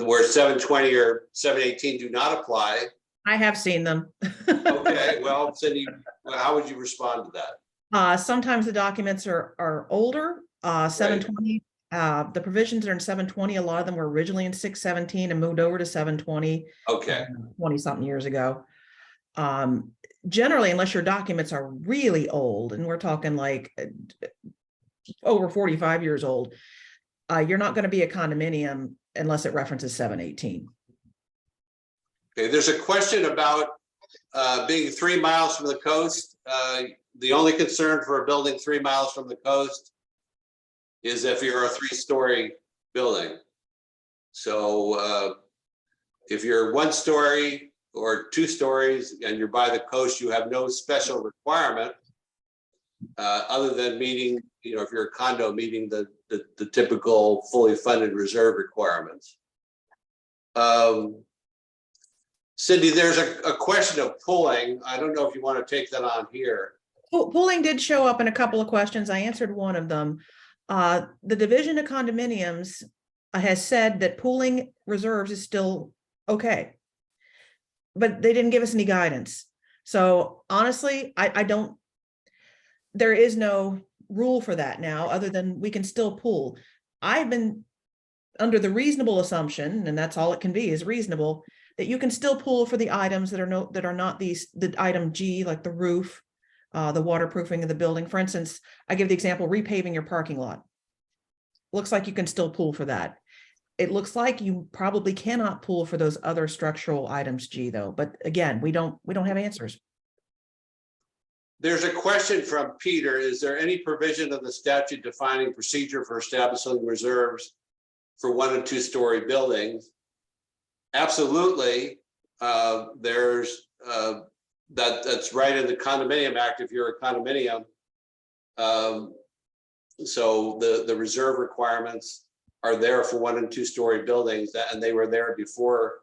where 720 or 718 do not apply. I have seen them. Okay, well, Cindy, how would you respond to that? Sometimes the documents are older, 720. The provisions that are in 720, a lot of them were originally in 617 and moved over to 720. Okay. 20 something years ago. Generally, unless your documents are really old, and we're talking like over 45 years old, you're not going to be a condominium unless it references 718. Okay, there's a question about being 3 miles from the coast. The only concern for a building 3 miles from the coast is if you're a 3-story building. So if you're 1 story or 2 stories and you're by the coast, you have no special requirement other than meeting, if you're a condo, meeting the typical fully funded reserve requirements. Cindy, there's a question of pooling. I don't know if you want to take that on here. Pooling did show up in a couple of questions. I answered one of them. The Division of Condominiums has said that pooling reserves is still okay, but they didn't give us any guidance. So honestly, I don't, there is no rule for that now, other than we can still pool. I've been under the reasonable assumption, and that's all it can be, is reasonable, that you can still pool for the items that are not the item G, like the roof, the waterproofing of the building. For instance, I give the example, repaving your parking lot. Looks like you can still pool for that. It looks like you probably cannot pool for those other structural items G though. But again, we don't have answers. There's a question from Peter. Is there any provision of the statute defining procedure for establishing reserves for 1 and 2 story buildings? Absolutely. There's that's right in the Condominium Act if you're a condominium. So the reserve requirements are there for 1 and 2 story buildings, and they were there before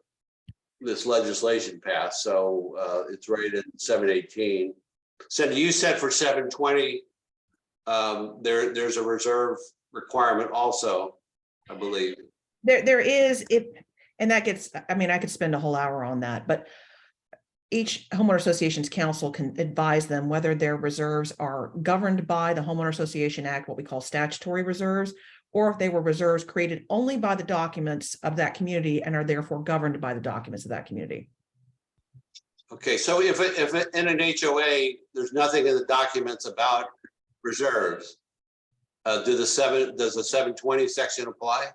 this legislation passed. So it's right in 718. Cindy, you said for 720, there's a reserve requirement also, I believe. There is, and that gets, I mean, I could spend a whole hour on that, but each homeowner association's council can advise them whether their reserves are governed by the Homeowner Association Act, what we call statutory reserves, or if they were reserves created only by the documents of that community and are therefore governed by the documents of that community. Okay, so if in an HOA, there's nothing in the documents about reserves, does the 720 section apply?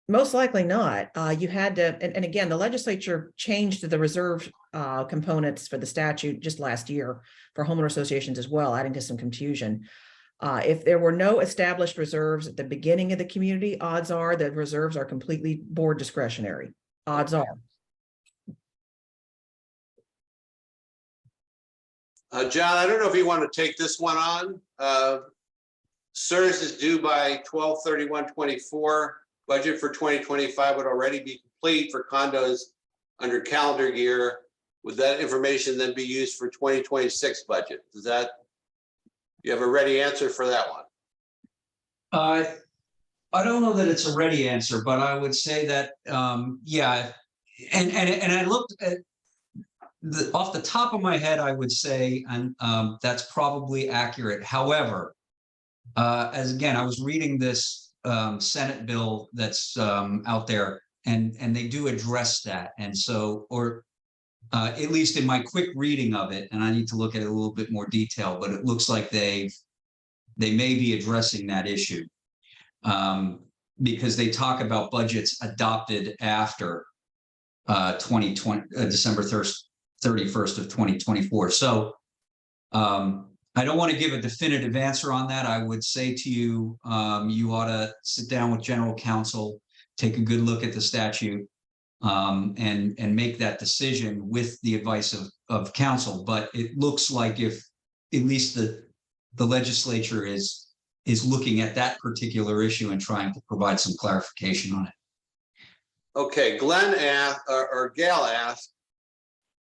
Most likely not. You had to, and again, the legislature changed the reserve components for the statute just last year for homeowner associations as well, adding to some confusion. If there were no established reserves at the beginning of the community, odds are that reserves are completely board discretionary. Odds are. John, I don't know if you want to take this one on. CERS is due by 12/31/24. Budget for 2025 would already be complete for condos under calendar year. Would that information then be used for 2026 budget? Does that, you have a ready answer for that one? I don't know that it's a ready answer, but I would say that, yeah. And I looked at off the top of my head, I would say, and that's probably accurate. However, as again, I was reading this Senate bill that's out there, and they do address that. And so, or at least in my quick reading of it, and I need to look at it a little bit more detail, but it looks like they may be addressing that issue because they talk about budgets adopted after 2020, December 31st of 2024. So I don't want to give a definitive answer on that. I would say to you, you ought to sit down with general counsel, take a good look at the statute, and make that decision with the advice of counsel. But it looks like if at least the legislature is looking at that particular issue and trying to provide some clarification on it. Okay, Glenn asked, or Gail asked,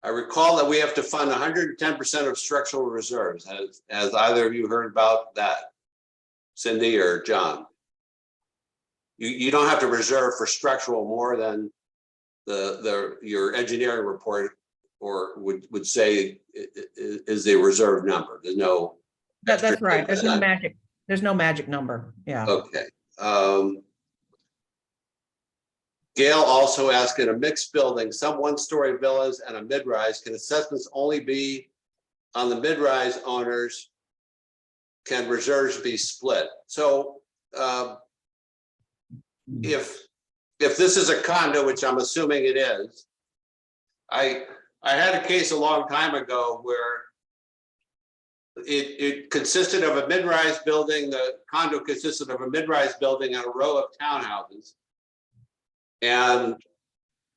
I recall that we have to fund 110% of structural reserves. Has either of you heard about that, Cindy or John? You don't have to reserve for structural more than your engineering report or would say is the reserve number. There's no. That's right. There's no magic. There's no magic number. Yeah. Okay. Gail also asked, in a mixed building, some one-story villas and a mid-rise, can assessments only be on the mid-rise owners? Can reserves be split? So if this is a condo, which I'm assuming it is, I had a case a long time ago where it consisted of a mid-rise building. The condo consisted of a mid-rise building and a row of townhouses. And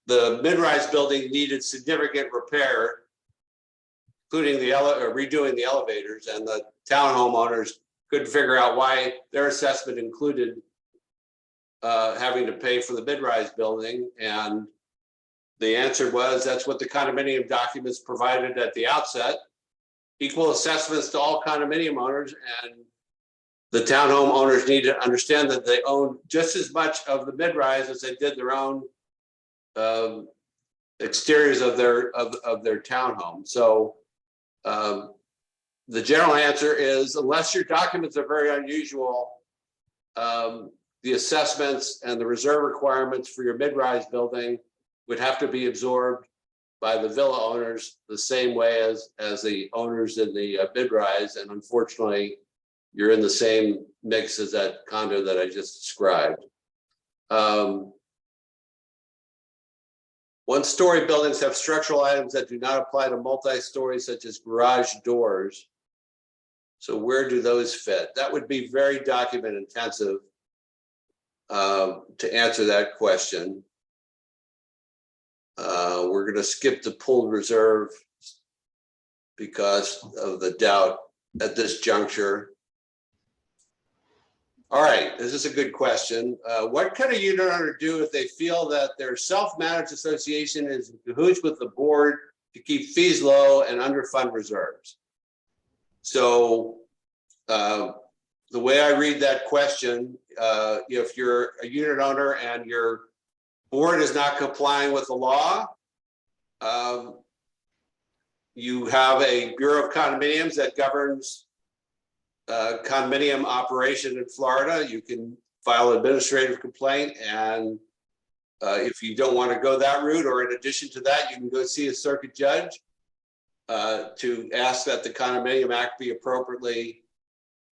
the mid-rise building needed significant repair, including redoing the elevators, and the townhome owners couldn't figure out why their assessment included having to pay for the mid-rise building. And the answer was, that's what the condominium documents provided at the outset, equal assessments to all condominium owners. And the townhome owners need to understand that they own just as much of the mid-rise as they did their own exteriors of their townhome. So the general answer is, unless your documents are very unusual, the assessments and the reserve requirements for your mid-rise building would have to be absorbed by the villa owners the same way as the owners in the mid-rise. And unfortunately, you're in the same mix as that condo that I just described. One-story buildings have structural items that do not apply to multi-story, such as garage doors. So where do those fit? That would be very document intensive to answer that question. We're going to skip the pooled reserve because of the doubt at this juncture. All right, this is a good question. What can a unit owner do if they feel that their self-managed association is in cahoots with the board to keep fees low and underfund reserves? So the way I read that question, if you're a unit owner and your board is not complying with the law, you have a Bureau of Condominiums that governs condominium operation in Florida. You can file an administrative complaint, and if you don't want to go that route, or in addition to that, you can go see a circuit judge to ask that the Condominium Act be appropriately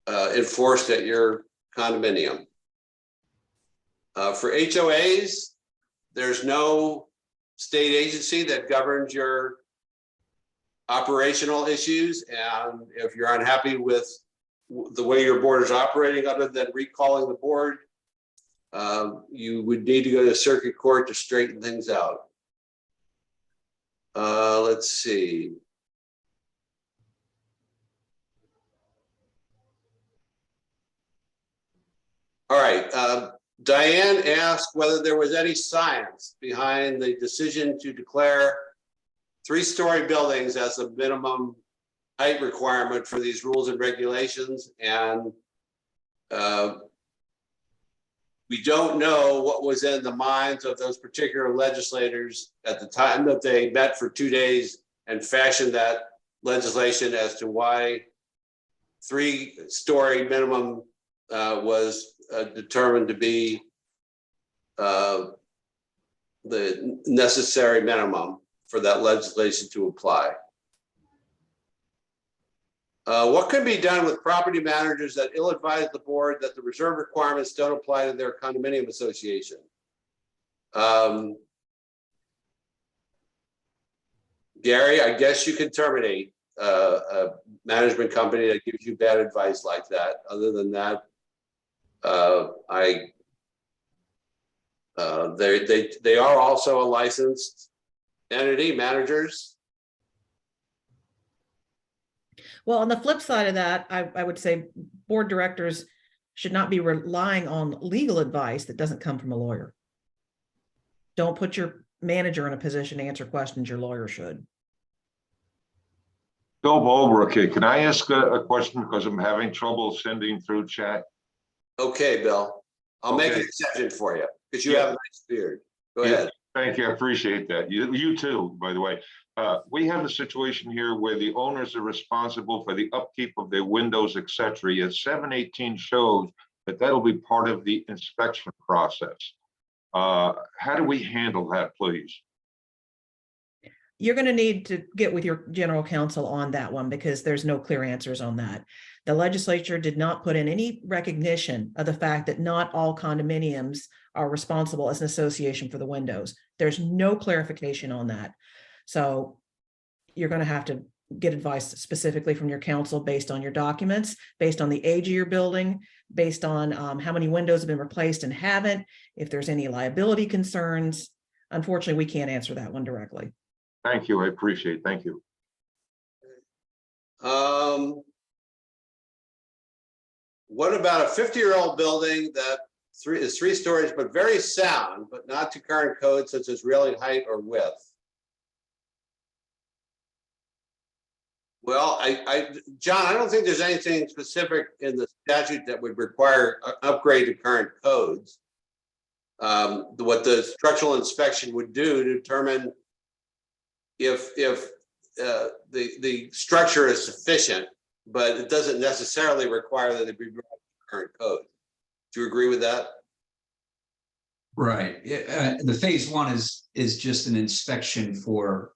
enforced at your condominium. For HOAs, there's no state agency that governs your operational issues, and if you're unhappy with the way your board is operating, other than recalling the board, you would need to go to circuit court to straighten things out. Let's see. All right. Diane asked whether there was any science behind the decision to declare 3-story buildings as a minimum height requirement for these rules and regulations. And we don't know what was in the minds of those particular legislators at the time that they met for 2 days and fashioned that legislation as to why 3-story minimum was determined to be the necessary minimum for that legislation to apply. What can be done with property managers that ill-advise the board that the reserve requirements don't apply to their condominium association? Gary, I guess you can terminate a management company that gives you bad advice like that. Other than that, they are also a licensed entity, managers. Well, on the flip side of that, I would say board directors should not be relying on legal advice that doesn't come from a lawyer. Don't put your manager in a position to answer questions your lawyer should. Bill Bulbrook here. Can I ask a question because I'm having trouble sending through chat? Okay, Bill, I'll make an Okay. exception for you because you Yeah. have a nice beard. Go Yeah. ahead. Thank you. I appreciate that. You too, by the way. We have a situation here where the owners are responsible for the upkeep of their windows, et cetera. Yet 718 shows that that'll be part of the inspection process. How do we handle that, please? You're going to need to get with your general counsel on that one because there's no clear answers on that. The legislature did not put in any recognition of the fact that not all condominiums are responsible as an association for the windows. There's no clarification on that. So you're going to have to get advice specifically from your counsel based on your documents, based on the age of your building, based on how many windows have been replaced and haven't, if there's any liability concerns. Unfortunately, we can't answer that one directly. Thank you. I appreciate it. Thank you. What about a 50-year-old building that is 3 stories, but very sound, but not to current code such as railing height or width? Well, John, I don't think there's anything specific in the statute that would require an upgrade to current codes. What the structural inspection would do to determine if the structure is sufficient, but it doesn't necessarily require that it be brought to current code. Do you agree with that? Right. The phase 1 is just an inspection for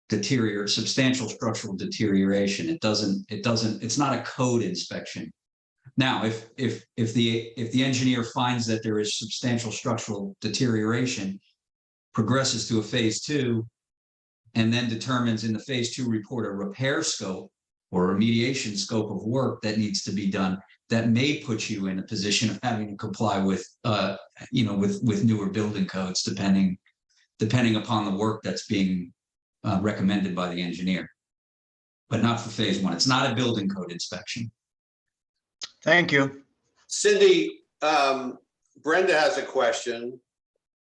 substantial structural deterioration. It's not a code inspection. Now, if the engineer finds that there is substantial structural deterioration, progresses to a phase 2, and then determines in the phase 2 report a repair scope or remediation scope of work that needs to be done, that may put you in a position of having to comply with with newer building codes, depending upon the work that's being recommended by the engineer, but not for phase 1. It's not a building code inspection. Thank you. Cindy, Brenda has a question.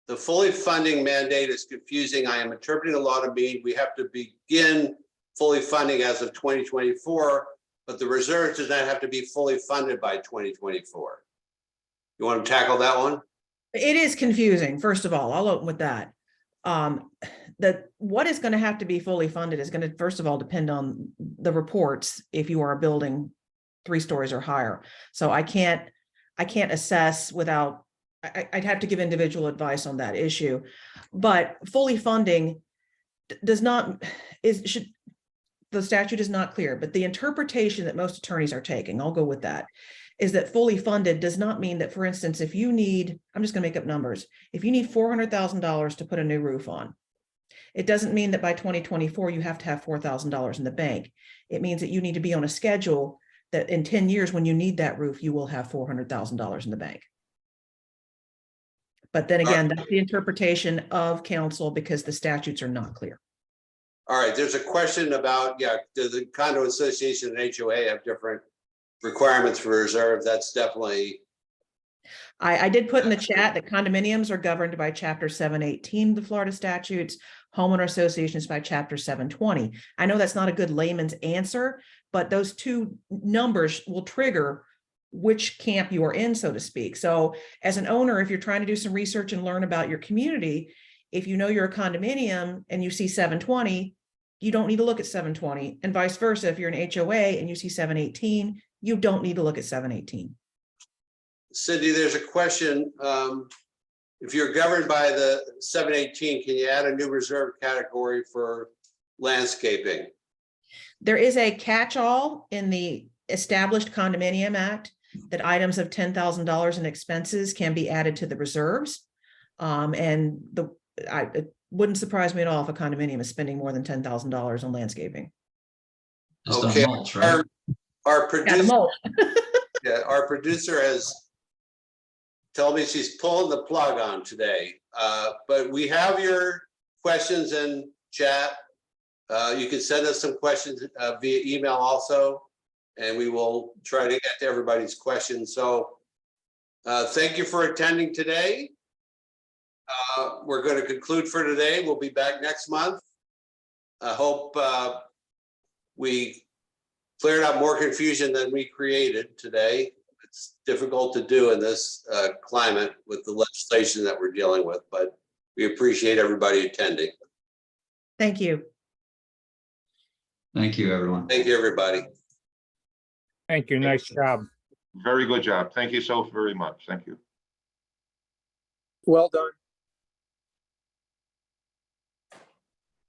The fully funding mandate is confusing. I am interpreting the law to mean we have to begin fully funding as of 2024, but the reserve does not have to be fully funded by 2024. You want to tackle that one? It is confusing. First of all, I'll open with that. What is going to have to be fully funded is going to, first of all, depend on the reports if you are building 3 stories or higher. So I can't assess without, I'd have to give individual advice on that issue. But fully funding the statute is not clear, but the interpretation that most attorneys are taking, I'll go with that, is that fully funded does not mean that, for instance, if you need, I'm just going to make up numbers, if you need $400,000 to put a new roof on, it doesn't mean that by 2024 you have to have $4,000 in the bank. It means that you need to be on a schedule that in 10 years, when you need that roof, you will have $400,000 in the bank. But then again, that's the interpretation of counsel because the statutes are not clear. All right, there's a question about, do the condo association and HOA have different requirements for reserve? That's definitely. I did put in the chat that condominiums are governed by Chapter 718 of the Florida statutes, homeowner associations by Chapter 720. I know that's not a good layman's answer, but those 2 numbers will trigger which camp you are in, so to speak. So as an owner, if you're trying to do some research and learn about your community, if you know you're a condominium and you see 720, you don't need to look at 720, and vice versa. If you're an HOA and you see 718, you don't need to look at 718. Cindy, there's a question. If you're governed by the 718, can you add a new reserve category for landscaping? There is a catch-all in the Established Condominium Act that items of $10,000 in expenses can be added to the reserves. And wouldn't surprise me at all if a condominium is spending more than $10,000 on landscaping. Just on Okay, mulch, right? our Yeah, the producer, mulch. yeah, our producer has told me she's pulling the plug on today. But we have your questions in chat. You can send us some questions via email also, and we will try to get to everybody's questions. So thank you for attending today. We're going to conclude for today. We'll be back next month. I hope we cleared up more confusion than we created today. It's difficult to do in this climate with the legislation that we're dealing with, but we appreciate everybody attending. Thank you. Thank you, everyone. Thank you, everybody. Thank you. Nice job. Very good job. Thank you so very much. Thank you. Well done.